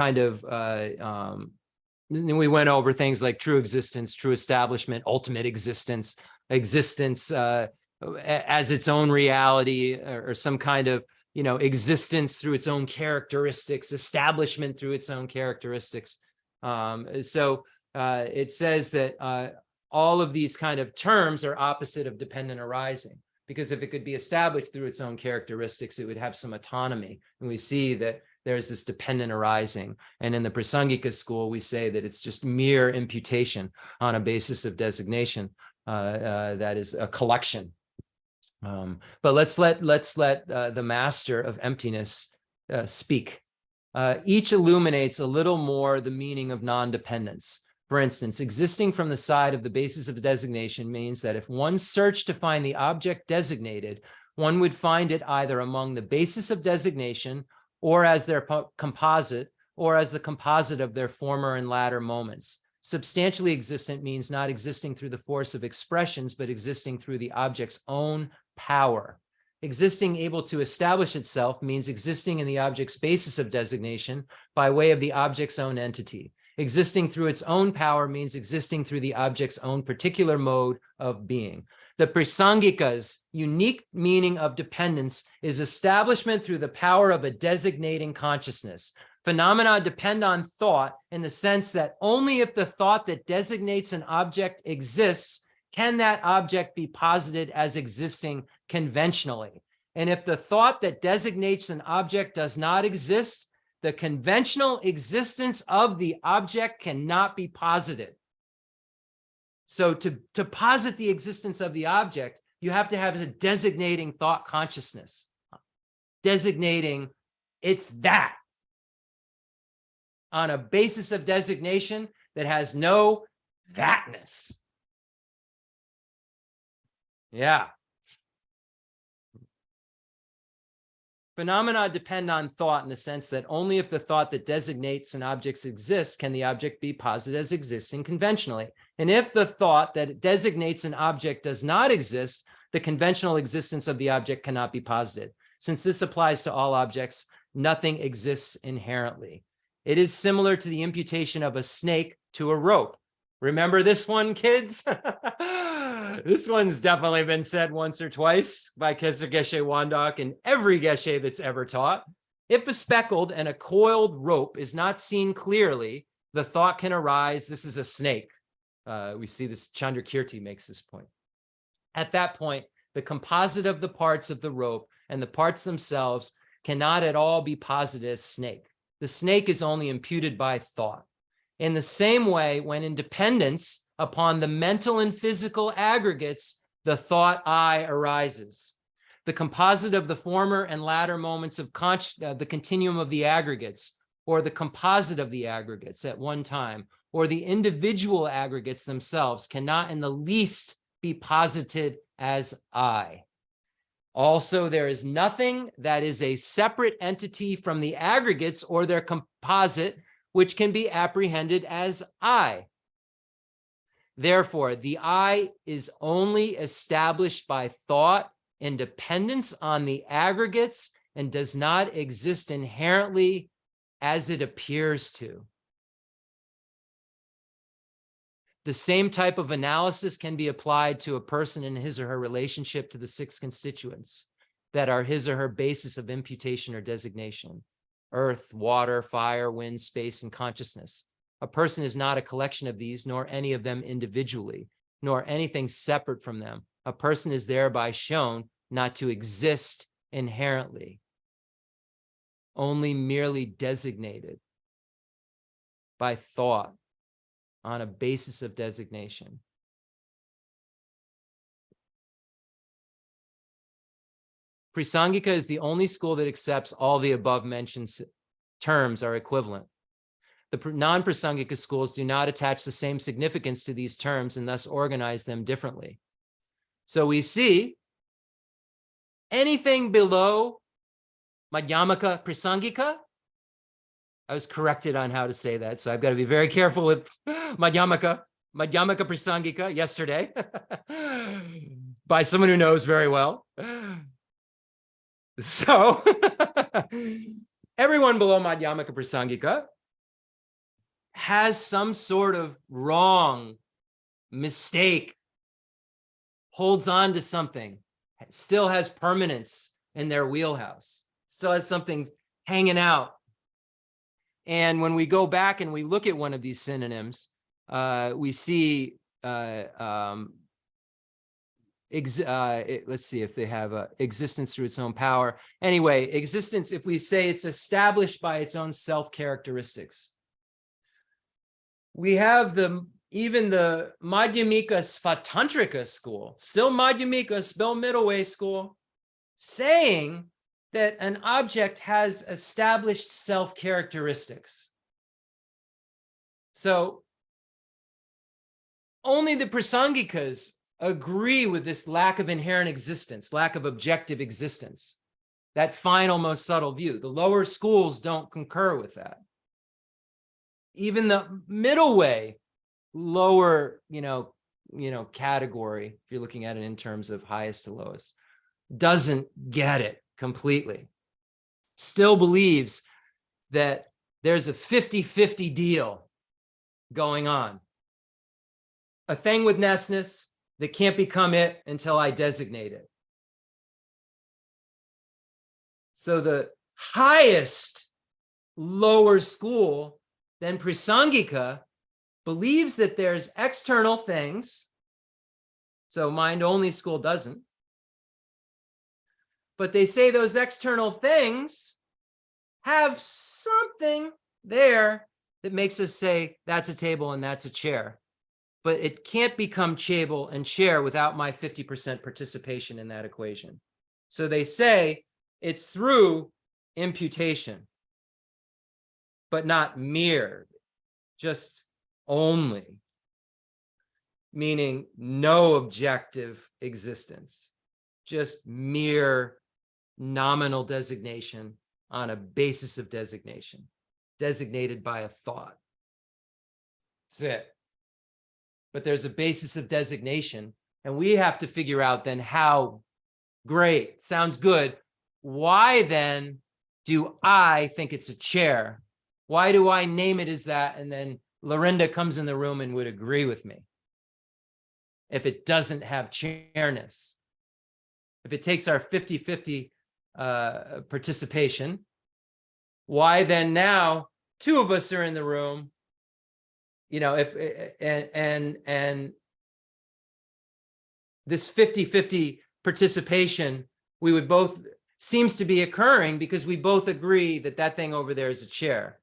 we went over things like true existence, true establishment, ultimate existence, existence as its own reality, or some kind of existence through its own characteristics, establishment through its own characteristics. So it says that all of these kind of terms are opposite of dependent arising, because if it could be established through its own characteristics, it would have some autonomy. And we see that there's this dependent arising. And in the Prasangika school, we say that it's just mere imputation on a basis of designation that is a collection. But let's let the master of emptiness speak. Each illuminates a little more the meaning of non-dependence. For instance, existing from the side of the basis of designation means that if one searched to find the object designated, one would find it either among the basis of designation or as their composite, or as the composite of their former and latter moments. Substantially existent means not existing through the force of expressions, but existing through the object's own power. Existing able to establish itself means existing in the object's basis of designation by way of the object's own entity. Existing through its own power means existing through the object's own particular mode of being. The Prasangika's unique meaning of dependence is establishment through the power of a designating consciousness. Phenomena depend on thought in the sense that only if the thought that designates an object exists can that object be posited as existing conventionally. And if the thought that designates an object does not exist, the conventional existence of the object cannot be posited. So to posit the existence of the object You have to have a designating thought consciousness, designating it's that, on a basis of designation that has no thatness. Yeah. Phenomena depend on thought in the sense that only if the thought that designates an object exists can the object be posited as existing conventionally. And if the thought that designates an object does not exist, the conventional existence of the object cannot be posited. Since this applies to all objects, nothing exists inherently. It is similar to the imputation of a snake to a rope. Remember this one, kids? This one's definitely been said once or twice by Keshe Geshe Wandok in every Geshe that's ever taught. If a speckled and a coiled rope is not seen clearly, the thought can arise, this is a snake. We see this, Chandrakirti makes this point. At that point, the composite of the parts of the rope and the parts themselves cannot at all be posited as snake. The snake is only imputed by thought. In the same way, when in dependence upon the mental and physical aggregates, the thought I arises. The composite of the former and latter moments of the continuum of the aggregates, or the composite of the aggregates at one time, or the individual aggregates themselves cannot in the least be posited as I. Also, there is nothing that is a separate entity from the aggregates or their composite which can be apprehended as I. Therefore, the I is only established by thought in dependence on the aggregates and does not exist inherently as it appears to. The same type of analysis can be applied to a person in his or her relationship to the six constituents that are his or her basis of imputation or designation: earth, water, fire, wind, space, and consciousness. A person is not a collection of these, nor any of them individually, nor anything separate from them. A person is thereby shown not to exist inherently, only merely designated by thought on a basis of designation. Prasangika is the only school that accepts all the above mentioned terms are equivalent. The non-Prasangika schools do not attach the same significance to these terms and thus organize them differently. So we see anything below Madhyamaka Prasangika. I was corrected on how to say that, so I've got to be very careful with Madhyamaka Prasangika yesterday by someone who knows very well. So everyone below Madhyamaka Prasangika has some sort of wrong, mistake, holds on to something, still has permanence in their wheelhouse, still has something hanging out. And when we go back and we look at one of these synonyms, we see let's see if they have existence through its own power. Anyway, existence, if we say it's established by its own self-characteristics. We have even the Madhyamika Svatantrika school, still Madhyamika, still middle way school, saying that an object has established self-characteristics. So only the Prasangikas agree with this lack of inherent existence, lack of objective existence, that final, most subtle view. The lower schools don't concur with that. Even the middle way, lower, category, if you're looking at it in terms of highest to lowest, doesn't get it completely. Still believes that there's a 50-50 deal going on. A thing with nessness that can't become it until I designate it. So the highest lower school than Prasangika believes that there's external things. So mind-only school doesn't. But they say those external things have something there that makes us say that's a table and that's a chair. but it can't become table and chair without my 50% participation in that equation. So they say it's through imputation, but not mere, just only, meaning no objective existence, just mere nominal designation on a basis of designation, designated by a thought. That's it. But there's a basis of designation, and we have to figure out then how. Great, sounds good. Why then do I think it's a chair? Why do I name it as that? And then Lorinda comes in the room and would agree with me. If it doesn't have chairness, if it takes our 50-50 participation, why then now two of us are in the room, if and this 50-50 participation, we would both, seems to be occurring because we both agree that that thing over there is a chair.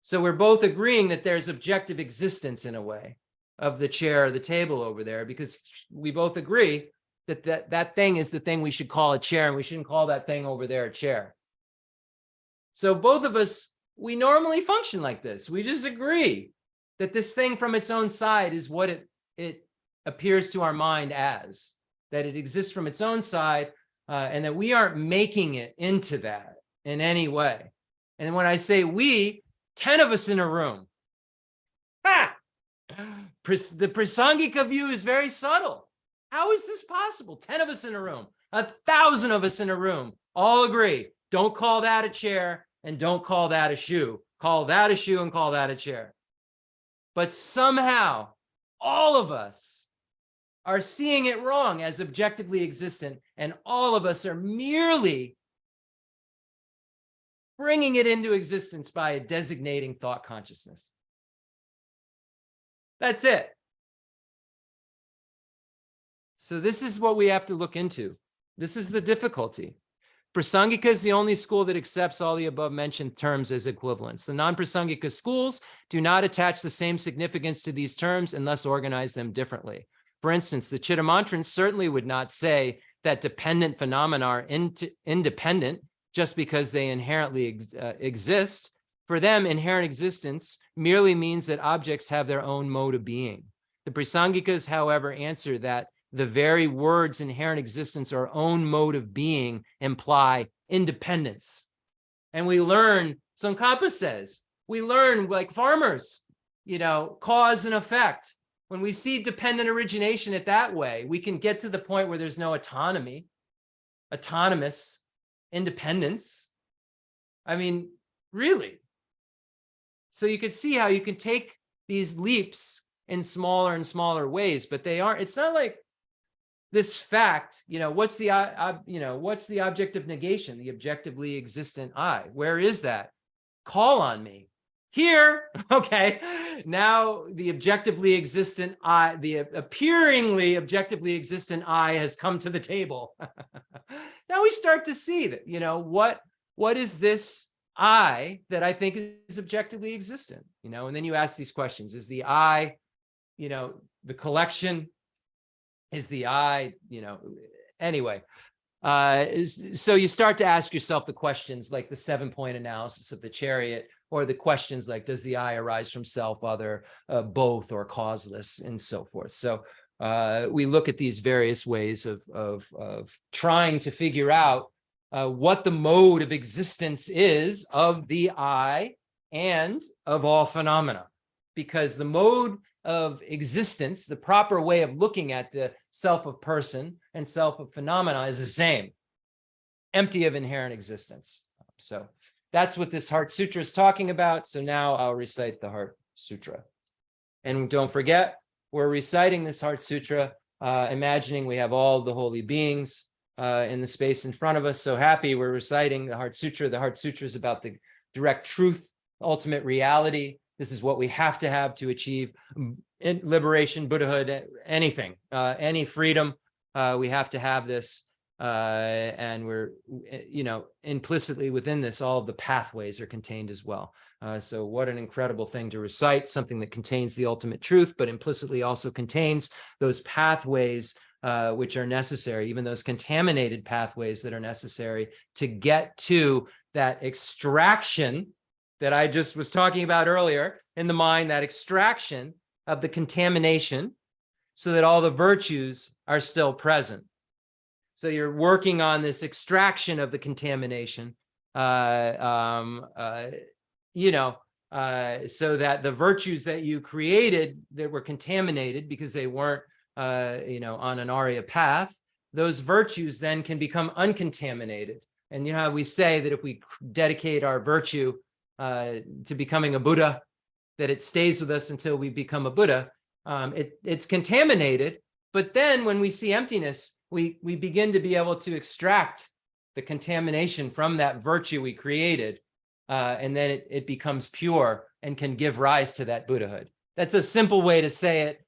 So we're both agreeing that there's objective existence in a way of the chair or the table over there, because we both agree that that thing is the thing we should call a chair, and we shouldn't call that thing over there a chair. So both of us, we normally function like this. We just agree that this thing from its own side is what it appears to our mind as, that it exists from its own side, and that we aren't making it into that in any way. And when I say we, 10 of us in a room. Ha! The Prasangika view is very subtle. How is this possible? 10 of us in a room, 1,000 of us in a room, all agree. Don't call that a chair and don't call that a shoe. Call that a shoe and call that a chair. But somehow, all of us are seeing it wrong as objectively existent, and all of us are merely bringing it into existence by a designating thought consciousness. That's it. So this is what we have to look into. This is the difficulty. Prasangika is the only school that accepts all the above mentioned terms as equivalents. The non-Prasangika schools do not attach the same significance to these terms and thus organize them differently. For instance, the Chittamantrans certainly would not say that dependent phenomena are independent just because they inherently exist. For them, inherent existence merely means that objects have their own mode of being. The Prasangikas, however, answer that the very words inherent existence or own mode of being imply independence. And we learn, Tsongkhapa says, we learn like farmers, cause and effect. When we see dependent origination it that way, we can get to the point where there's no autonomy, autonomous independence. I mean, really. So you can see how you can take these leaps in smaller and smaller ways, but they aren't, it's not like this fact, what's the object of negation? The objectively existent I. Where is that? Call on me. Here, okay. Now the objectively existent I, the appearingly objectively existent I has come to the table. Now we start to see that, what is this I that I think is objectively existent, and then you ask these questions. Is the I, the collection? Is the I, anyway. So you start to ask yourself the questions like the 7-point analysis of the chariot, or the questions like, does the I arise from self, other, both, or causeless, and so forth. So we look at these various ways of trying to figure out what the mode of existence is of the I and of all phenomena, because the mode of existence, the proper way of looking at the self of person and self of phenomena is the same, empty of inherent existence. So that's what this Heart Sutra is talking about. So now I'll recite the Heart Sutra. And don't forget, we're reciting this Heart Sutra, imagining we have all the holy beings in the space in front of us. So happy we're reciting the Heart Sutra. The Heart Sutra is about the direct truth, ultimate reality. This is what we have to achieve liberation, Buddhahood, anything, any freedom. We have to have this. And we're, implicitly within this, all of the pathways are contained as well. So what an incredible thing to recite, something that contains the ultimate truth, but implicitly also contains those pathways which are necessary, even those contaminated pathways that are necessary to get to that extraction that I just was talking about earlier in the mind, that extraction of the contamination so that all the virtues are still present. So you're working on this extraction of the contamination, so that the virtues that you created that were contaminated because they weren't, on an Arya path, those virtues then can become uncontaminated. And you know how we say that if we dedicate our virtue to becoming a Buddha, that it stays with us until we become a Buddha. It's contaminated, but then when we see emptiness, we begin to be able to extract the contamination from that virtue we created, and then it becomes pure and can give rise to that Buddhahood. That's a simple way to say it.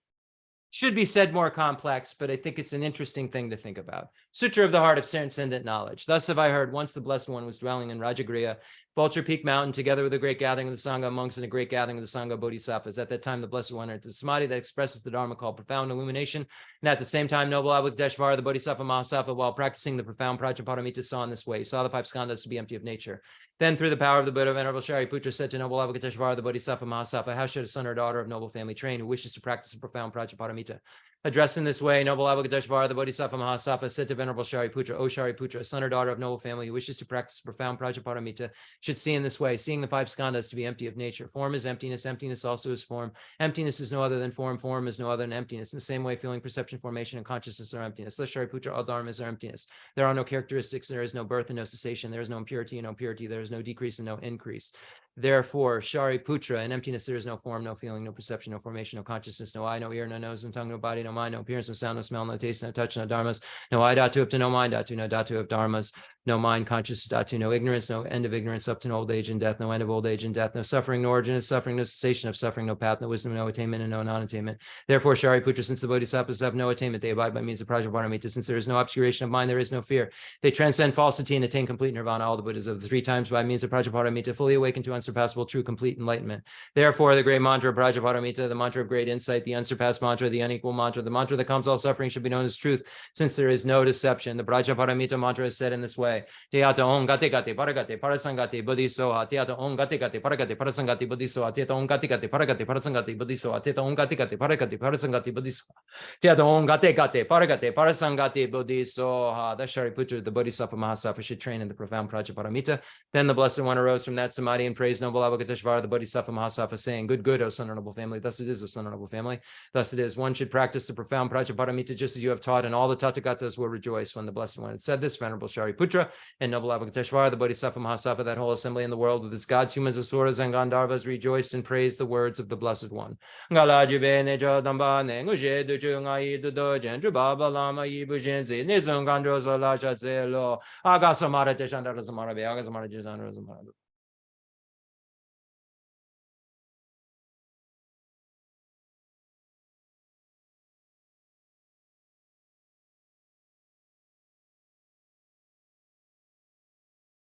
Should be said more complex, but I think it's an interesting thing to think about. Sutra of the Heart of Transcendent Knowledge. Thus have I heard, once the Blessed One was dwelling in Rajagriha, Vulture Peak Mountain, together with a great gathering of the Sangha monks and a great gathering of the Sangha Bodhisattvas. At that time, the Blessed One entered the Samadhi that expresses the Dharma called profound illumination. And at the same time, noble Avalokiteshvara, the Bodhisattva Mahasattva, while practicing the profound Prajnaparamita, saw in this way. He saw the 5 skandhas to be empty of nature. Then, through the power of the Buddha, Venerable Shariputra said to noble Avalokiteshvara, the Bodhisattva Mahasattva, how should a son or daughter of noble family train who wishes to practice a profound Prajnaparamita? Addressed in this way, noble Avalokiteshvara, the Bodhisattva Mahasattva, said to Venerable Shariputra, O Shariputra, a son or daughter of noble family who wishes to practice profound Prajnaparamita should see in this way, seeing the 5 skandhas to be empty of nature. Form is emptiness, emptiness also is form. Emptiness is no other than form, form is no other than emptiness. In the same way, feeling, perception, formation, and consciousness are emptiness. Thus, Shariputra, all dharmas are emptiness. There are no characteristics, there is no birth and no cessation, there is no impurity and no purity, there is no decrease and no increase. Therefore, Shariputra, in emptiness there is no form, no feeling, no perception, no formation, no consciousness, no eye, no ear, no nose, no tongue, no body, no mind, no appearance, no sound, no smell, no taste, no touch, no dharmas, no eye dhatu up to no mind dhatu, no dhatu of dharmas, no mind consciousness dhatu, no ignorance, no end of ignorance up to no old age and death, no end of old age and death, no suffering, no origin of suffering, no cessation of suffering, no path, no wisdom, no attainment, and no non-attainment. Therefore, Shariputra, since the bodhisattvas have no attainment, they abide by means of Prajnaparamita. Since there is no obscuration of mind, there is no fear. They transcend falsity and attain complete nirvana. All the Buddhas of the 3 times by means of Prajnaparamita fully awaken to unsurpassable, true, complete enlightenment. Therefore, the great mantra of Prajnaparamita, the mantra of great insight, the unsurpassed mantra, the unequal mantra, the mantra that calms all suffering should be known as truth, since there is no deception. The Prajnaparamita mantra is said in this way: Teata om gate gate paragate parasangate buddhisoha. Teata om gate gate paragate parasangate buddhisoha. Teata om gate gate paragate parasangate buddhisoha. Teata om gate gate paragate parasangate buddhisoha. Teata om gate gate paragate parasangate buddhisoha. The Shariputra, the Bodhisattva Mahasattva, should train in the profound Prajnaparamita. Then the Blessed One arose from that samadhi and praised noble Avalokiteshvara, the Bodhisattva Mahasattva, saying, good, good, O son of noble family. Thus it is, O son of noble family. Thus it is. One should practice the profound Prajnaparamita just as you have taught, and all the Tathagatas will rejoice. When the Blessed One had said this, Venerable Shariputra and noble Avalokiteshvara, the Bodhisattva Mahasattva, that whole assembly in the world with its gods, humans, asuras, and Gandharvas rejoiced and praised the words of the Blessed One.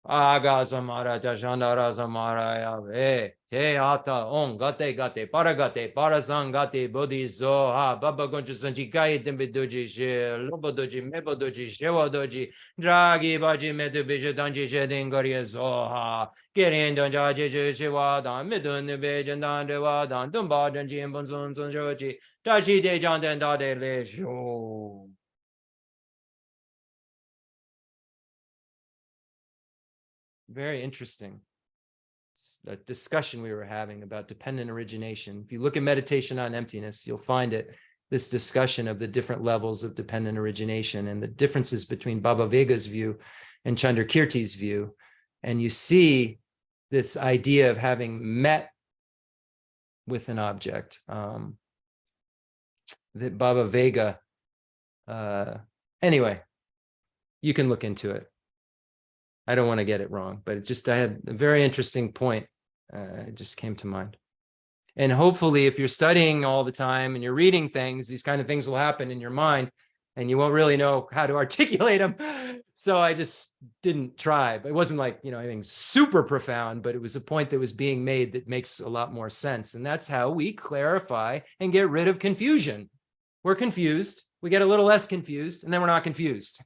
Agasamara Jashandara Samaraya Ve Te Ata On Gate Gate Paragate Parasangate Bodhi Zoha Baba Gonja Sanjikai Tembidoji She Lobodoji Mebodoji Shewadoji Dragi Baji Medubija Danji Shedingaria Zoha Kirin Danjaji Shewadan Midun Bejandan Dewadan Dumba Danji Mbonson Sonjoji Tashi De Jandan Dade Le Sho. Very interesting. A discussion we were having about dependent origination. If you look at meditation on emptiness, you'll find it, this discussion of the different levels of dependent origination and the differences between Baba Vega's view and Chandrakirti's view. And you see this idea of having met with an object, that Baba Vega, anyway, you can look into it. I don't want to get it wrong, but I had a very interesting point. It just came to mind. And hopefully if you're studying all the time and you're reading things, these kind of things will happen in your mind. and you won't really know how to articulate them. So I just didn't try. But it wasn't like, anything super profound, but it was a point that was being made that makes a lot more sense. And that's how we clarify and get rid of confusion. We're confused. We get a little less confused, and then we're not confused.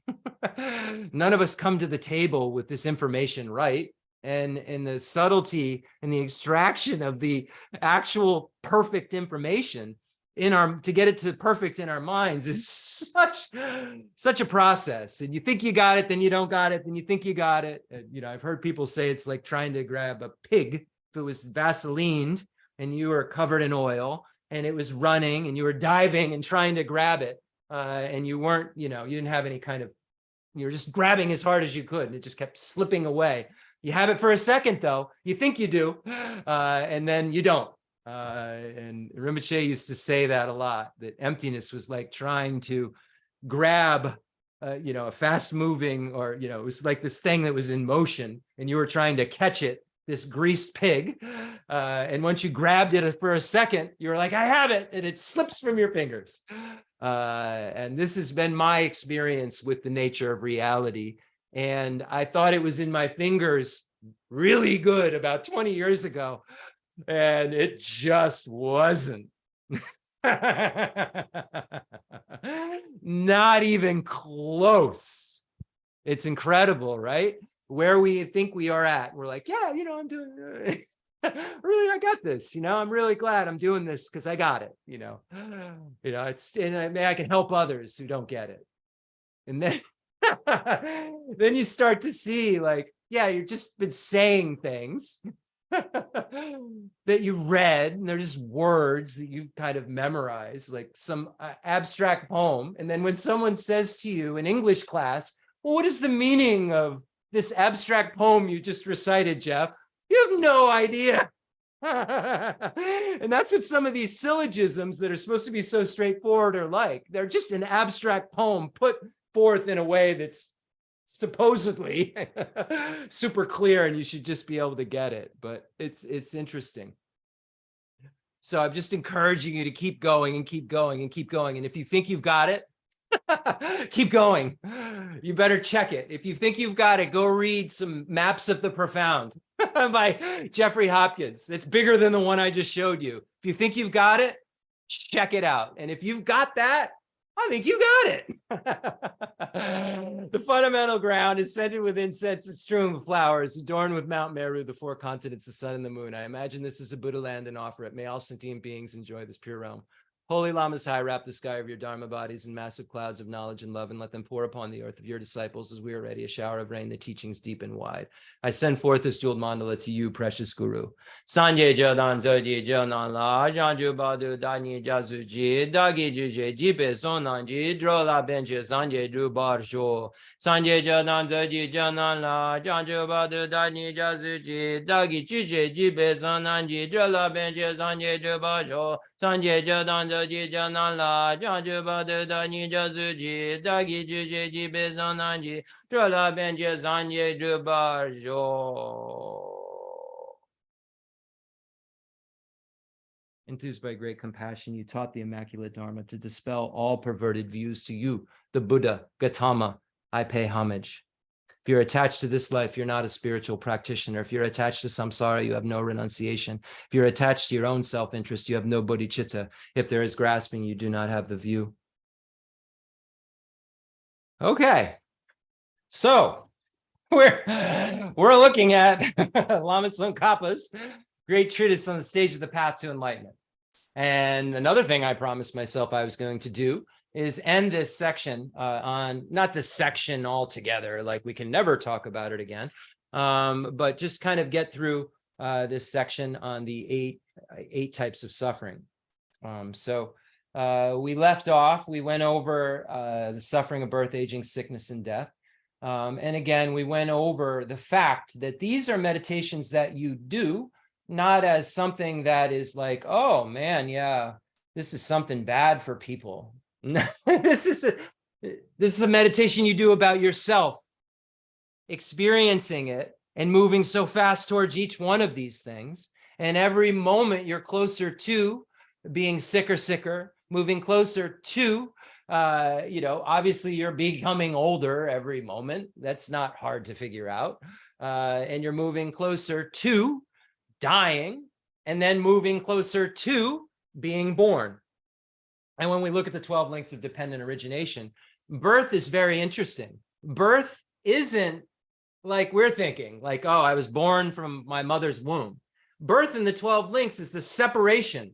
None of us come to the table with this information right. And the subtlety and the extraction of the actual perfect information to get it to perfect in our minds is such a process. And you think you got it, then you don't got it, then you think you got it. I've heard people say it's like trying to grab a pig if it was Vaselined and you were covered in oil and it was running and you were diving and trying to grab it, and you weren't, you didn't have any kind of, you were just grabbing as hard as you could and it just kept slipping away. You have it for a second, though. You think you do, and then you don't. And Rinpoche used to say that a lot, that emptiness was like trying to grab, a fast moving, or, it was like this thing that was in motion and you were trying to catch it, this greased pig. And once you grabbed it for a second, you were like, I have it. And it slips from your fingers. And this has been my experience with the nature of reality. And I thought it was in my fingers really good about 20 years ago. And it just wasn't. Not even close. It's incredible, right? Where we think we are at. We're like, yeah, I'm doing really, I got this, I'm really glad I'm doing this because I got it, it's, and I can help others who don't get it. And then then you start to see, like, yeah, you've just been saying things that you read, and they're just words that you kind of memorize, like some abstract poem. And then when someone says to you in English class, well, what is the meaning of this abstract poem you just recited, Jeff? You have no idea. And that's what some of these syllogisms that are supposed to be so straightforward are like. They're just an abstract poem put forth in a way that's supposedly super clear, and you should just be able to get it. But it's interesting. So I'm just encouraging you to keep going and keep going and keep going. And if you think you've got it, keep going. You better check it. If you think you've got it, go read some Maps of the Profound by Jeffrey Hopkins. It's bigger than the one I just showed you. If you think you've got it, check it out. And if you've got that, I think you got it. The fundamental ground is scented with incense and strewn with flowers, adorned with Mount Meru, the four continents, the sun and the moon. I imagine this is a Buddha land and offer it. May all sentient beings enjoy this pure realm. Holy Lamas high, wrap the sky of your Dharma bodies in massive clouds of knowledge and love, and let them pour upon the earth of your disciples as we are ready, a shower of rain, the teachings deep and wide. I send forth this jeweled mandala to you, precious Guru. Sanje Jadan Zodi Janan La, Janju Badu Dani Jazuji, Dagi Juje, Jipe Sonanji, Drola Benje, Sanje Drubar Sho, Sanje Jadan Zodi Janan La, Janju Badu Dani Jazuji, Dagi Juje, Jipe Sonanji, Drola Benje, Sanje Drubar Sho, Sanje Jadan Zodi Janan La, Janju Badu Dani Jazuji, Dagi Juje, Jipe Sonanji, Drola Benje, Sanje Drubar Sho. Enthused by great compassion, you taught the Immaculate Dharma to dispel all perverted views. To you, the Buddha, Gautama, I pay homage. If you're attached to this life, you're not a spiritual practitioner. If you're attached to samsara, you have no renunciation. If you're attached to your own self-interest, you have no bodhicitta. If there is grasping, you do not have the view. Okay, so we're looking at Lama Tsongkhapa's great treatise on the stage of the path to enlightenment. And another thing I promised myself I was going to do is end this section on, not this section altogether, like we can never talk about it again, but just kind of get through this section on the eight types of suffering. So we left off, we went over the suffering of birth, aging, sickness, and death. And again, we went over the fact that these are meditations that you do, not as something that is like, oh man, yeah, this is something bad for people. This is a meditation you do about yourself, experiencing it and moving so fast towards each one of these things. And every moment you're closer to being sicker, moving closer to Obviously you're becoming older every moment. That's not hard to figure out. And you're moving closer to dying and then moving closer to being born. And when we look at the 12 links of dependent origination, birth is very interesting. Birth isn't like we're thinking, like, oh, I was born from my mother's womb. Birth in the 12 links is the separation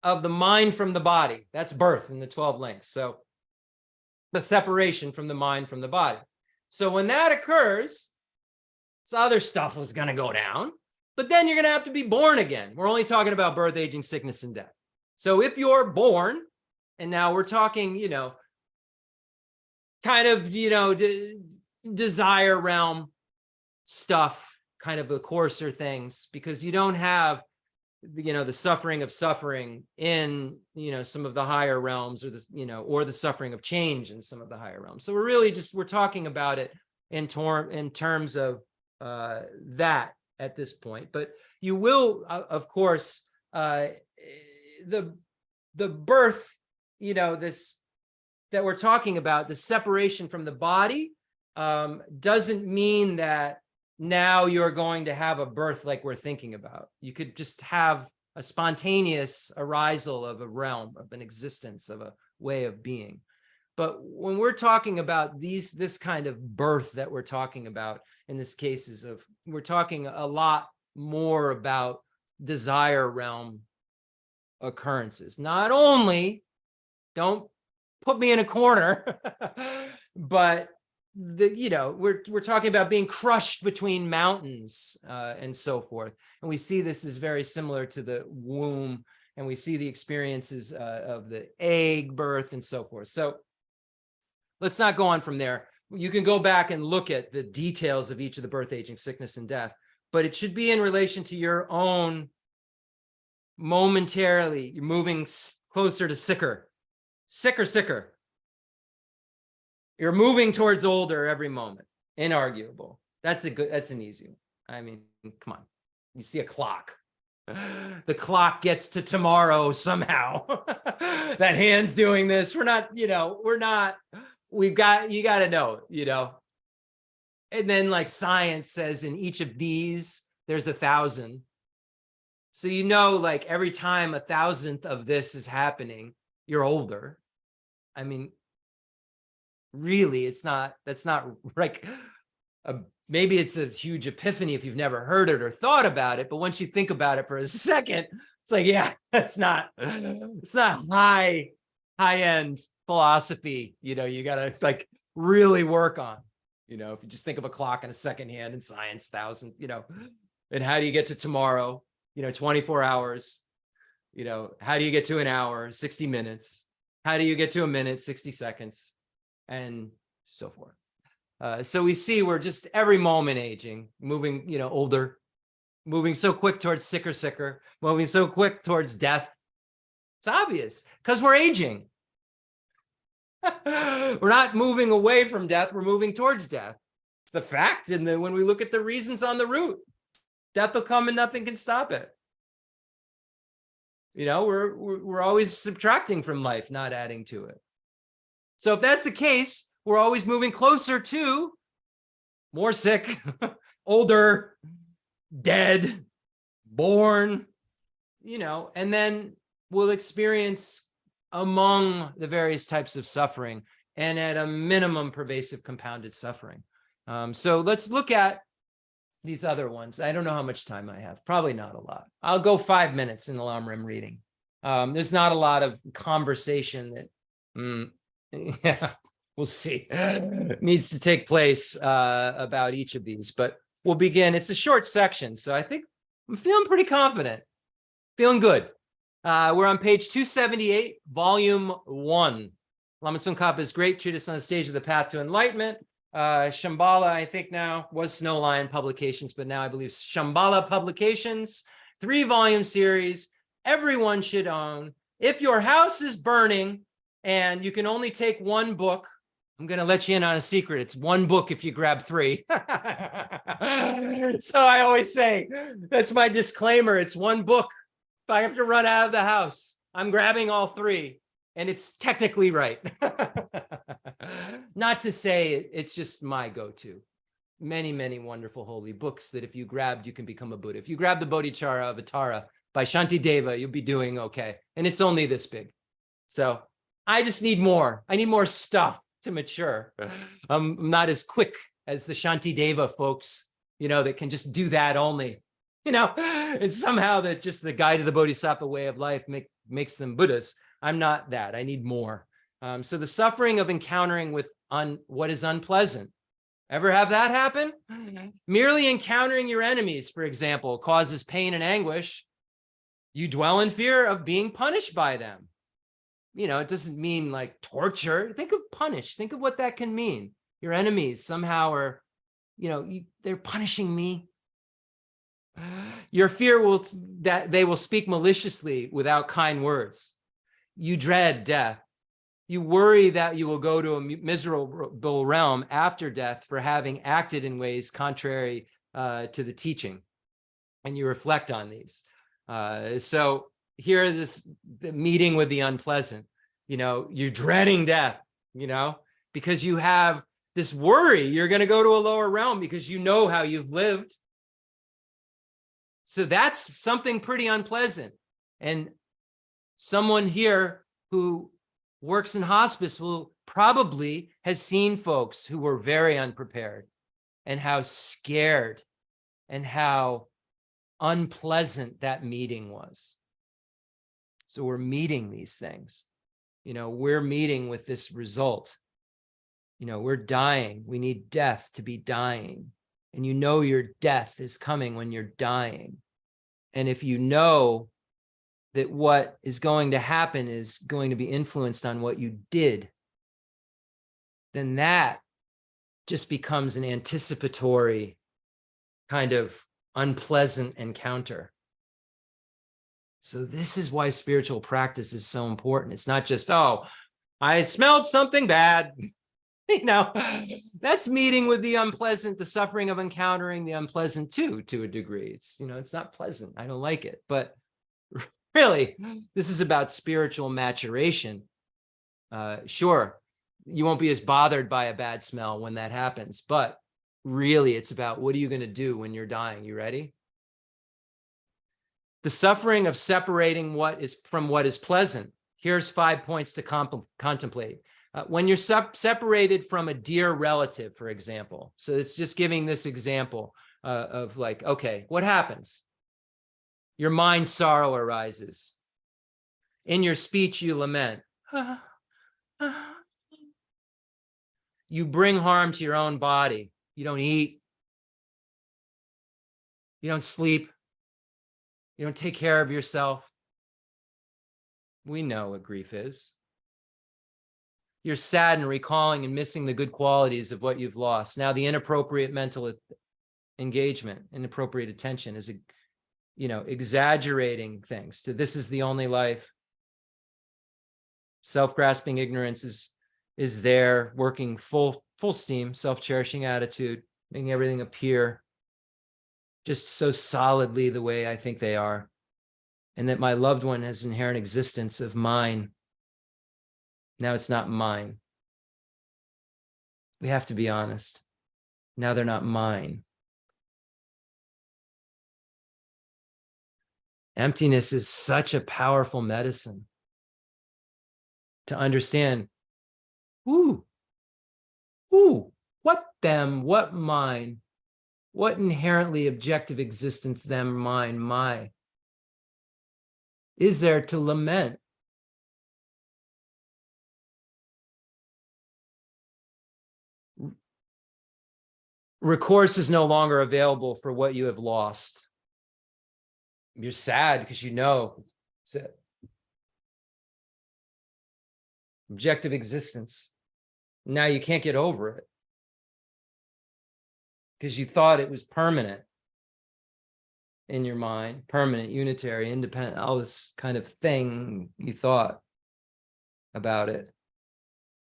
of the mind from the body. That's birth in the 12 links. So the separation from the mind from the body. So when that occurs, this other stuff was going to go down, but then you're going to have to be born again. We're only talking about birth, aging, sickness, and death. So if you're born, and now we're talking, kind of, desire realm stuff, kind of the coarser things, because you don't have, the suffering of suffering in, some of the higher realms, or or the suffering of change in some of the higher realms. So we're talking about it in terms of that at this point. But you will, of course, the birth, this that we're talking about, the separation from the body, doesn't mean that now you're going to have a birth like we're thinking about. You could just have a spontaneous arisal of a realm, of an existence, of a way of being. But when we're talking about this kind of birth that we're talking about in this case we're talking a lot more about desire realm occurrences. Not only, don't put me in a corner, but we're talking about being crushed between mountains and so forth. And we see this is very similar to the womb, and we see the experiences of the egg birth and so forth. So let's not go on from there. You can go back and look at the details of each of the birth, aging, sickness, and death, but it should be in relation to your own momentarily. You're moving closer to sicker. You're moving towards older every moment. Inarguable. That's an easy one. I mean, come on. You see a clock. The clock gets to tomorrow somehow. That hand's doing this. You got to know. And then, like, science says in each of these, there's 1,000. So, like, every time 1,000th of this is happening, you're older. I mean, really, that's not like, maybe it's a huge epiphany if you've never heard it or thought about it, but once you think about it for a second, it's like, yeah, it's not high end philosophy. You gotta, like, really work on, if you just think of a clock in a second hand in science, 1,000, and how do you get to tomorrow? 24 hours, how do you get to an hour, 60 minutes? How do you get to a minute, 60 seconds? And so forth. So we see we're just every moment aging, moving, older, moving so quick towards sicker, moving so quick towards death. It's obvious because we're aging. We're not moving away from death. We're moving towards death. It's the fact. And then when we look at the reasons on the route, death will come and nothing can stop it. We're always subtracting from life, not adding to it. So if that's the case, we're always moving closer to more sick, older, dead, born, and then we'll experience among the various types of suffering, and at a minimum, pervasive compounded suffering. So let's look at these other ones. I don't know how much time I have. Probably not a lot. I'll go 5 minutes in the Lam-Rim reading. There's not a lot of conversation that, yeah, we'll see, needs to take place about each of these. But we'll begin. It's a short section, so I think I'm feeling pretty confident. Feeling good. We're on page 278, volume 1. Lama Tsongkhapa's Great Treatise on the Stage of the Path to Enlightenment. Shambhala, I think now, was Snow Lion Publications, but now I believe Shambhala Publications, 3-volume series. Everyone should own. If your house is burning and you can only take one book, I'm going to let you in on a secret. It's one book if you grab 3. So I always say, that's my disclaimer. It's one book. If I have to run out of the house, I'm grabbing all 3. and it's technically right. Not to say it's just my go-to. Many, many wonderful holy books that if you grabbed, you can become a Buddha. If you grab the Bodhicharya Avatara by Shantideva, you'll be doing okay. And it's only this big. So I just need more. I need more stuff to mature. I'm not as quick as the Shantideva folks, that can just do that only, and somehow that just the guide to the Bodhisattva way of life makes them Buddhas. I'm not that. I need more. So the suffering of encountering with what is unpleasant. Ever have that happen? Merely encountering your enemies, for example, causes pain and anguish. You dwell in fear of being punished by them. It doesn't mean like torture. Think of punish. Think of what that can mean. Your enemies somehow are, they're punishing me. Your fear that they will speak maliciously without kind words. You dread death. You worry that you will go to a miserable realm after death for having acted in ways contrary to the teaching. And you reflect on these. So here, the meeting with the unpleasant, you're dreading death, because you have this worry you're going to go to a lower realm because you know how you've lived. So that's something pretty unpleasant. And someone here who works in hospice probably has seen folks who were very unprepared and how scared and how unpleasant that meeting was. So we're meeting these things. We're meeting with this result. We're dying. We need death to be dying. And your death is coming when you're dying. And if you know that what is going to happen is going to be influenced on what you did, then that just becomes an anticipatory kind of unpleasant encounter. So this is why spiritual practice is so important. It's not just, oh, I smelled something bad. That's meeting with the unpleasant, the suffering of encountering the unpleasant too, to a degree. It's, it's not pleasant. I don't like it. But really, this is about spiritual maturation. Sure, you won't be as bothered by a bad smell when that happens. But really, it's about what are you going to do when you're dying? You ready? The suffering of separating what is pleasant. Here's 5 points to contemplate. When you're separated from a dear relative, for example. So it's just giving this example of like, okay, what happens? Your mind sorrow arises. In your speech, you lament. You bring harm to your own body. You don't eat. You don't sleep. You don't take care of yourself. We know what grief is. You're sad and recalling and missing the good qualities of what you've lost. Now, the inappropriate mental engagement, inappropriate attention is, exaggerating things to this is the only life. Self-grasping ignorance is there, working full steam, self-cherishing attitude, making everything appear just so solidly the way I think they are. And that my loved one has inherent existence of mine. Now it's not mine. We have to be honest. Now they're not mine. Emptiness is such a powerful medicine to understand, what them, what mine, what inherently objective existence them, mine, my, is there to lament? Recourse is no longer available for what you have lost. You're sad because it's it. Objective existence. Now you can't get over it because you thought it was permanent in your mind, permanent, unitary, independent, all this kind of thing you thought about it.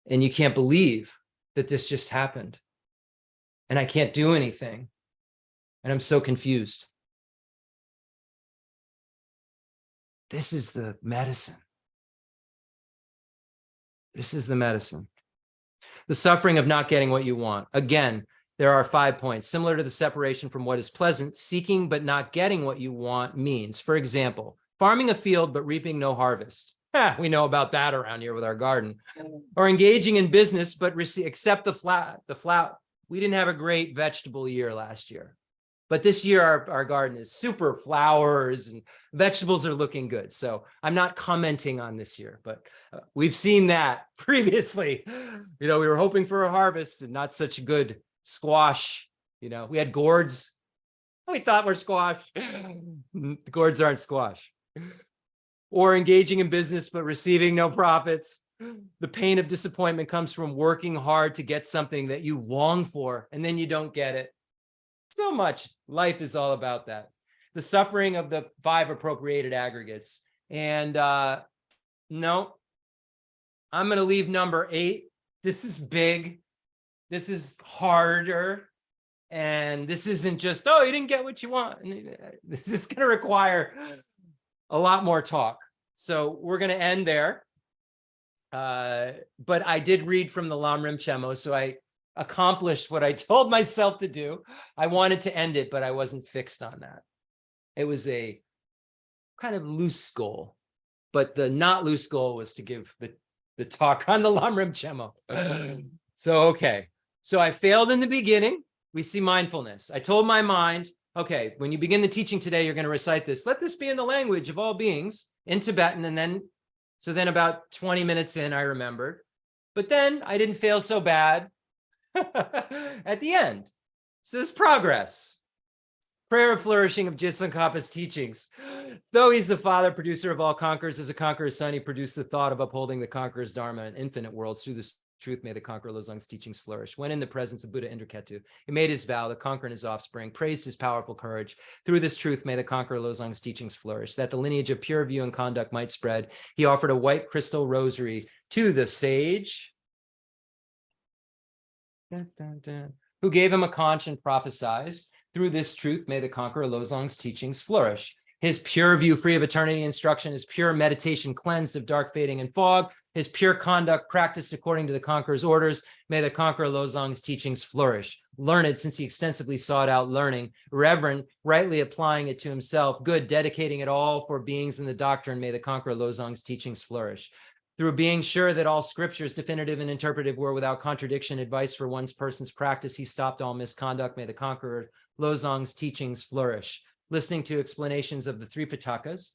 And you can't believe that this just happened. And I can't do anything. And I'm so confused. This is the medicine. This is the medicine. The suffering of not getting what you want. Again, there are 5 points. Similar to the separation from what is pleasant, seeking but not getting what you want means, for example, farming a field but reaping no harvest. We know about that around here with our garden. Or engaging in business but accept the flower. We didn't have a great vegetable year last year. But this year, our garden is super flowers and vegetables are looking good. So I'm not commenting on this year, but we've seen that previously. We were hoping for a harvest and not such good squash. We had gourds. We thought were squash. The gourds aren't squash. Or engaging in business, but receiving no profits. The pain of disappointment comes from working hard to get something that you long for, and then you don't get it. So much life is all about that. The suffering of the 5 appropriated aggregates. And no, I'm going to leave number 8. This is big. This is harder. And this isn't just, oh, you didn't get what you want. This is going to require a lot more talk. So we're going to end there. But I did read from the Lamrim Chemo, so I accomplished what I told myself to do. I wanted to end it, but I wasn't fixed on that. It was a kind of loose goal, but the not loose goal was to give the talk on the Lamrim Chemo. Okay. So I failed in the beginning. We see mindfulness. I told my mind, okay, when you begin the teaching today, you're going to recite this. Let this be in the language of all beings in Tibetan. And then about 20 minutes in, I remembered. But then I didn't fail so bad. At the end. So there's progress. Prayer of flourishing of Tsongkhapa's teachings. Though he's the father, producer of all conquerors, as a conqueror's son, he produced the thought of upholding the conqueror's dharma in infinite worlds. Through this truth, may the conqueror Losang's teachings flourish. When in the presence of Buddha Indraketu, he made his vow, the conqueror and his offspring, praised his powerful courage. Through this truth, may the conqueror Losang's teachings flourish. That the lineage of pure view and conduct might spread, he offered a white crystal rosary to the sage, who gave him a conch and prophesied. Through this truth, may the conqueror Losang's teachings flourish. His pure view free of eternity instruction, his pure meditation cleansed of dark fading and fog, his pure conduct practiced according to the conqueror's orders, may the conqueror Losang's teachings flourish. Learned, since he extensively sought out learning, reverent, rightly applying it to himself, good, dedicating it all for beings in the doctrine, may the conqueror Losang's teachings flourish. Through being sure that all scriptures, definitive and interpretive, were without contradiction, advice for one's person's practice, he stopped all misconduct. May the conqueror Losang's teachings flourish. Listening to explanations of the 3 Pitakas,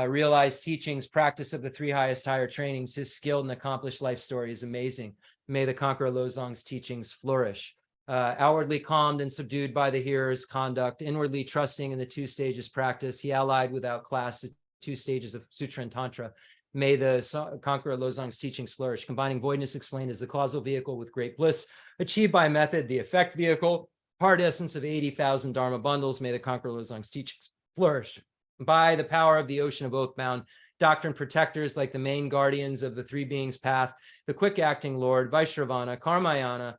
realized teachings, practice of the 3 highest higher trainings, his skilled and accomplished life story is amazing. May the conqueror Losang's teachings flourish. Outwardly calmed and subdued by the hearer's conduct, inwardly trusting in the 2 stages practice, he allied without class the 2 stages of Sutra and Tantra. May the conqueror Losang's teachings flourish, combining voidness explained as the causal vehicle with great bliss, achieved by method, the effect vehicle, heart essence of 80,000 Dharma bundles. May the conqueror Losang's teachings flourish. By the power of the ocean of oath-bound doctrine protectors, like the main guardians of the 3 beings path, the quick-acting Lord, Vaishravana, Karmayana,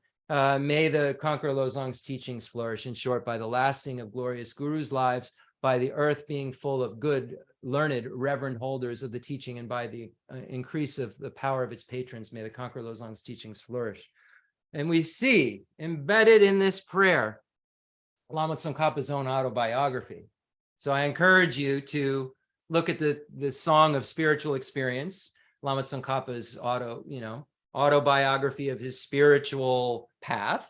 may the conqueror Losang's teachings flourish. In short, by the lasting of glorious gurus' lives, by the earth being full of good, learned, reverend holders of the teaching, and by the increase of the power of its patrons, may the conqueror Losang's teachings flourish. And we see embedded in this prayer Lama Tsongkhapa's own autobiography. So I encourage you to look at the Song of Spiritual Experience, Lama Tsongkhapa's autobiography of his spiritual path.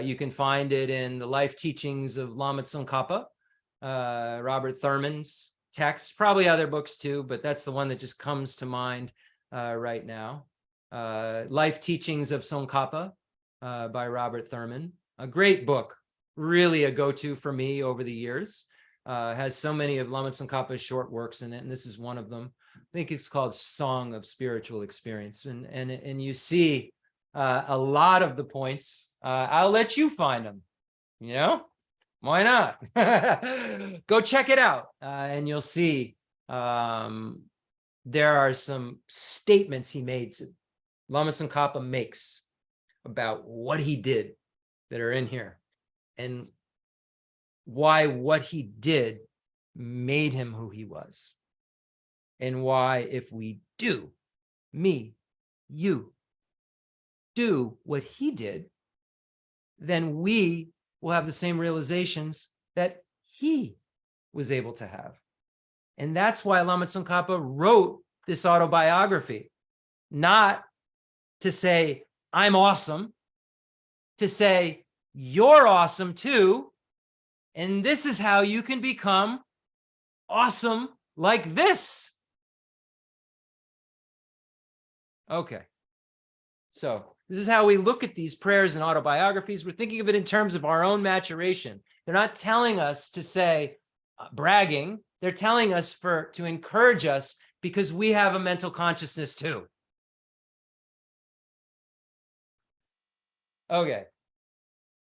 You can find it in the life teachings of Lama Tsongkhapa, Robert Thurman's text, probably other books too, but that's the one that just comes to mind right now. Life Teachings of Tsongkhapa by Robert Thurman, a great book, really a go-to for me over the years. Has so many of Lama Tsongkhapa's short works in it, and this is one of them. I think it's called Song of Spiritual Experience, and you see a lot of the points. I'll let you find them, why not? Go check it out, and you'll see there are some statements he made, Lama Tsongkhapa makes about what he did that are in here, and why what he did made him who he was, and why if we do, me, you do what he did, then we will have the same realizations that he was able to have. And that's why Lama Tsongkhapa wrote this autobiography, not to say, I'm awesome, to say, you're awesome too. And this is how you can become awesome like this. Okay. So this is how we look at these prayers and autobiographies. We're thinking of it in terms of our own maturation. They're not telling us to say bragging. They're telling us to encourage us because we have a mental consciousness too. Okay.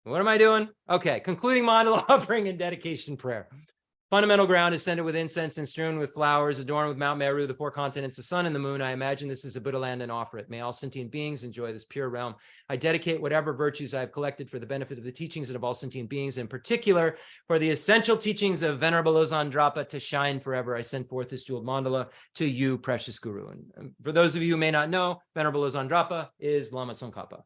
What am I doing? Okay. Concluding mandala offering and dedication prayer. Fundamental ground is scented with incense and strewn with flowers, adorned with Mount Meru, the four continents, the sun and the moon. I imagine this is a Buddha land and offer it. May all sentient beings enjoy this pure realm. I dedicate whatever virtues I have collected for the benefit of the teachings of all sentient beings, in particular for the essential teachings of Venerable Losang Drapa to shine forever. I send forth this jeweled mandala to you, precious Guru. And for those of you who may not know, Venerable Losang Drapa is Lama Tsongkhapa.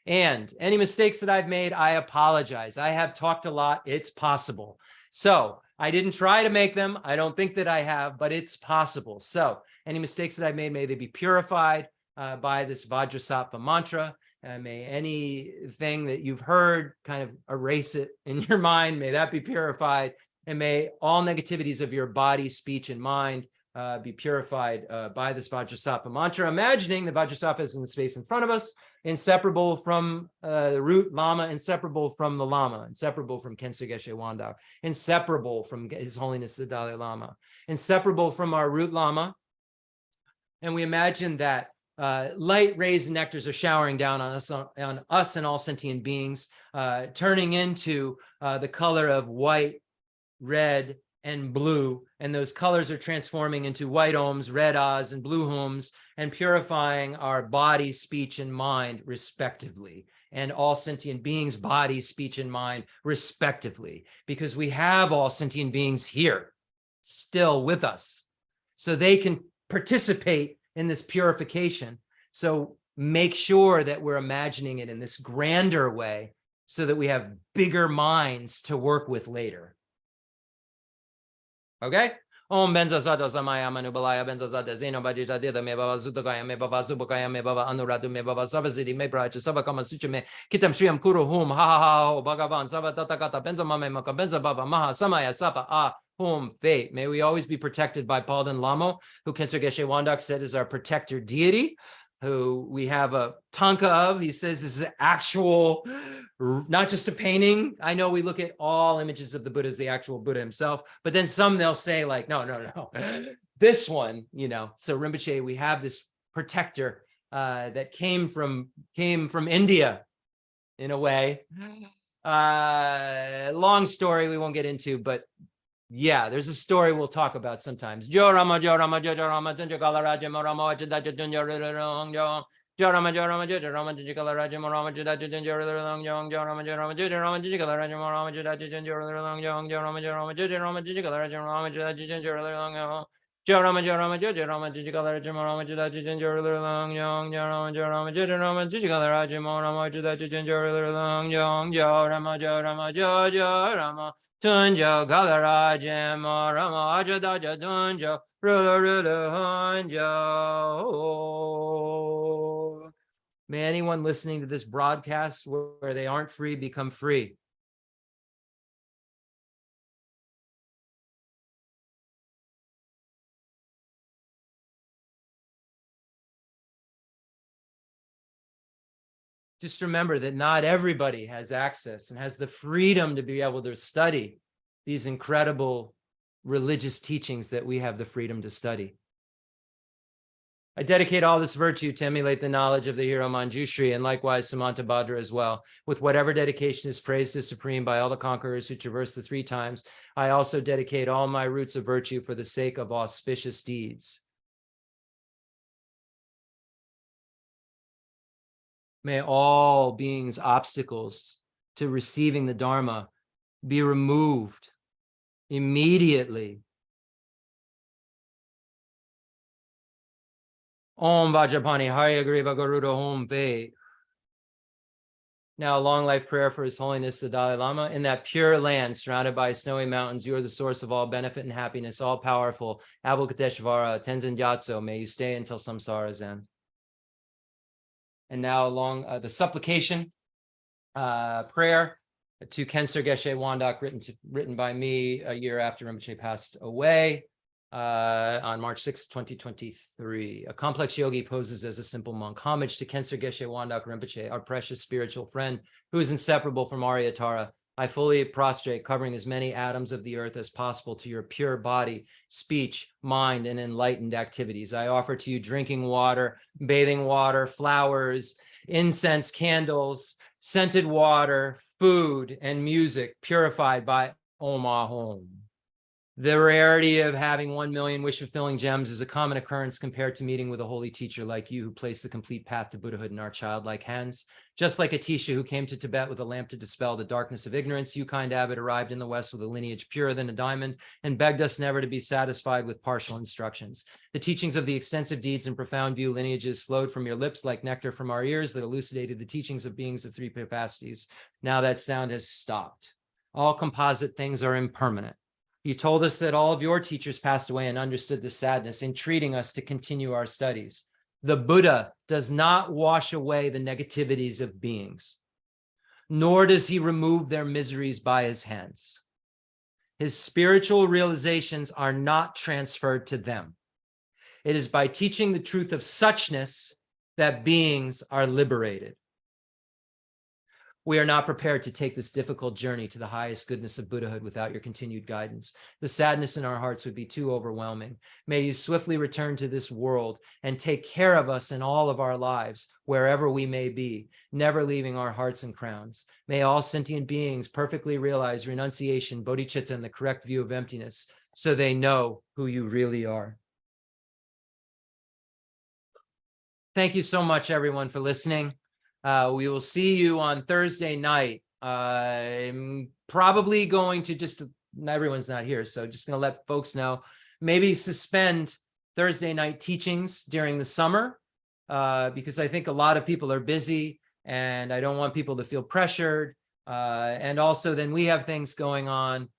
And any mistakes that I've made, I apologize. I have talked a lot. It's possible. So I didn't try to make them. I don't think that I have, but it's possible. So any mistakes that I've made, may they be purified by this Vajrasattva mantra. May anything that you've heard kind of erase it in your mind. May that be purified. And may all negativities of your body, speech, and mind be purified by this Vajrasattva mantra. Imagining the Vajrasattva is in the space in front of us, inseparable from the root Lama, inseparable from the Lama, inseparable from Khyentse Geshe Wangdak, inseparable from His Holiness the Dalai Lama, inseparable from our root Lama. And we imagine that light rays and nectars are showering down on us and all sentient beings, turning into the color of white, red, and blue, and those colors are transforming into white ohms, red ahs, and blue ohms, and purifying our body, speech, and mind respectively, and all sentient beings' body, speech, and mind respectively, because we have all sentient beings here still with us, so they can participate in this purification. So make sure that we're imagining it in this grander way so that we have bigger minds to work with later. Okay? Om benza zada zamaya manubalaya benza zada zeno bajita dida me baba zudagaya me baba zubakaya me baba anuradu me baba savazidi me bracha savakama suchame kitam shriyam kuru hum ha ha ha ho bhagavan savatatagata benza mame maka benza baba maha samaya sapa ah hum fate. May we always be protected by Palden Lamo, who Khyentse Geshe Wangdak said is our protector deity, who we have a tanka of. He says this is actual, not just a painting. I know we look at all images of the Buddha as the actual Buddha himself, but then some they'll say like, no, this one, you know. So Rinpoche, we have this protector that came from India in a way. Long story we won't get into, but yeah, there's a story we'll talk about sometimes. Jo Rama, Jo Rama, Jo Rama, Tunja Kalaraja, Morama, Jadaja, Tunja, Rong, Jo. Jo Rama, Jo Rama, Jo Rama, Tunja Kalaraja, Morama, Jadaja, Tunja, Long, Jong, Jo Rama, Jo Rama, Jo Rama, Tunja Kalaraja, Morama, Jadaja, Tunja, Long, Jong, Jo Rama, Jo Rama, Jo Rama, Tunja Kalaraja, Morama, Jadaja, Tunja, Long, Jong. Jo Rama, Jo Rama, Jo Rama, Tunja Kalaraja, Morama, Jadaja, Tunja, Long, Jong, Jo Rama, Jo Rama, Jo Rama, Tunja Kalaraja, Morama, Jadaja, Tunja, Long, Jong, Jo Rama, Jo Rama, Jo Rama. Tunjo Galaraja Morama Ajadaja Dunjo Rula Hunjo. May anyone listening to this broadcast where they aren't free become free. Just remember that not everybody has access and has the freedom to be able to study these incredible religious teachings that we have the freedom to study. I dedicate all this virtue to emulate the knowledge of the hero Manjushri, and likewise Samantabhadra as well. With whatever dedication is praised as supreme by all the conquerors who traverse the 3 times, I also dedicate all my roots of virtue for the sake of auspicious deeds. May all beings' obstacles to receiving the Dharma be removed immediately. Om Vajrapani Hayagriva Garuda Om Ve. Now, a long life prayer for His Holiness the Dalai Lama. In that pure land surrounded by snowy mountains, you are the source of all benefit and happiness, all powerful. Avalokiteshvara, Tenzin Gyatso, may you stay until samsara's end. And now, along the supplication prayer to Khyentse Geshe Wandak, written by me a year after Rinpoche passed away on March 6, 2023. A complex yogi poses as a simple monk. Homage to Khyentse Geshe Wandak Rinpoche, our precious spiritual friend who is inseparable from Aryatara. I fully prostrate, covering as many atoms of the earth as possible to your pure body, speech, mind, and enlightened activities. I offer to you drinking water, bathing water, flowers, incense, candles, scented water, food, and music purified by Om Ahom. The rarity of having 1 million wish-fulfilling gems is a common occurrence compared to meeting with a holy teacher like you who placed the complete path to Buddhahood in our childlike hands. Just like Atisha, who came to Tibet with a lamp to dispel the darkness of ignorance, you, kind abbot, arrived in the West with a lineage purer than a diamond and begged us never to be satisfied with partial instructions. The teachings of the extensive deeds and profound view lineages flowed from your lips like nectar from our ears that elucidated the teachings of beings of three capacities. Now that sound has stopped. All composite things are impermanent. You told us that all of your teachers passed away and understood the sadness, entreating us to continue our studies. The Buddha does not wash away the negativities of beings, nor does he remove their miseries by his hands. His spiritual realizations are not transferred to them. It is by teaching the truth of suchness that beings are liberated. We are not prepared to take this difficult journey to the highest goodness of Buddhahood without your continued guidance. The sadness in our hearts would be too overwhelming. May you swiftly return to this world and take care of us in all of our lives, wherever we may be, never leaving our hearts and crowns. May all sentient beings perfectly realize renunciation, bodhicitta, and the correct view of emptiness, so they know who you really are. Thank you so much, everyone, for listening. We will see you on Thursday night. I'm probably going to everyone's not here, so just going to let folks know, maybe suspend Thursday night teachings during the summer, because I think a lot of people are busy and I don't want people to feel pressured. And also then we have things going on.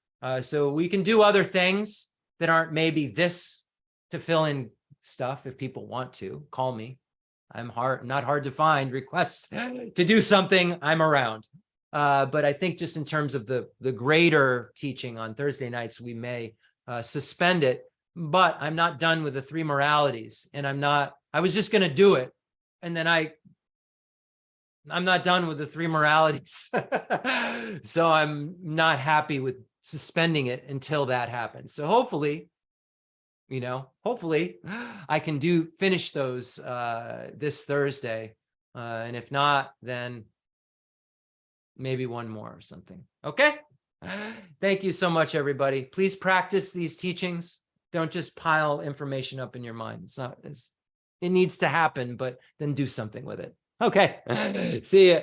So we can do other things that aren't maybe this to fill in stuff. If people want to, call me. I'm not hard to find requests to do something. I'm around. But I think just in terms of the greater teaching on Thursday nights, we may suspend it. But I'm not done with the three moralities, and I was just going to do it. And then I'm not done with the three moralities. So I'm not happy with suspending it until that happens. So hopefully I can finish those this Thursday. And if not, then maybe one more or something. Okay. Thank you so much, everybody. Please practice these teachings. Don't just pile information up in your mind. It needs to happen, but then do something with it. Okay. See ya.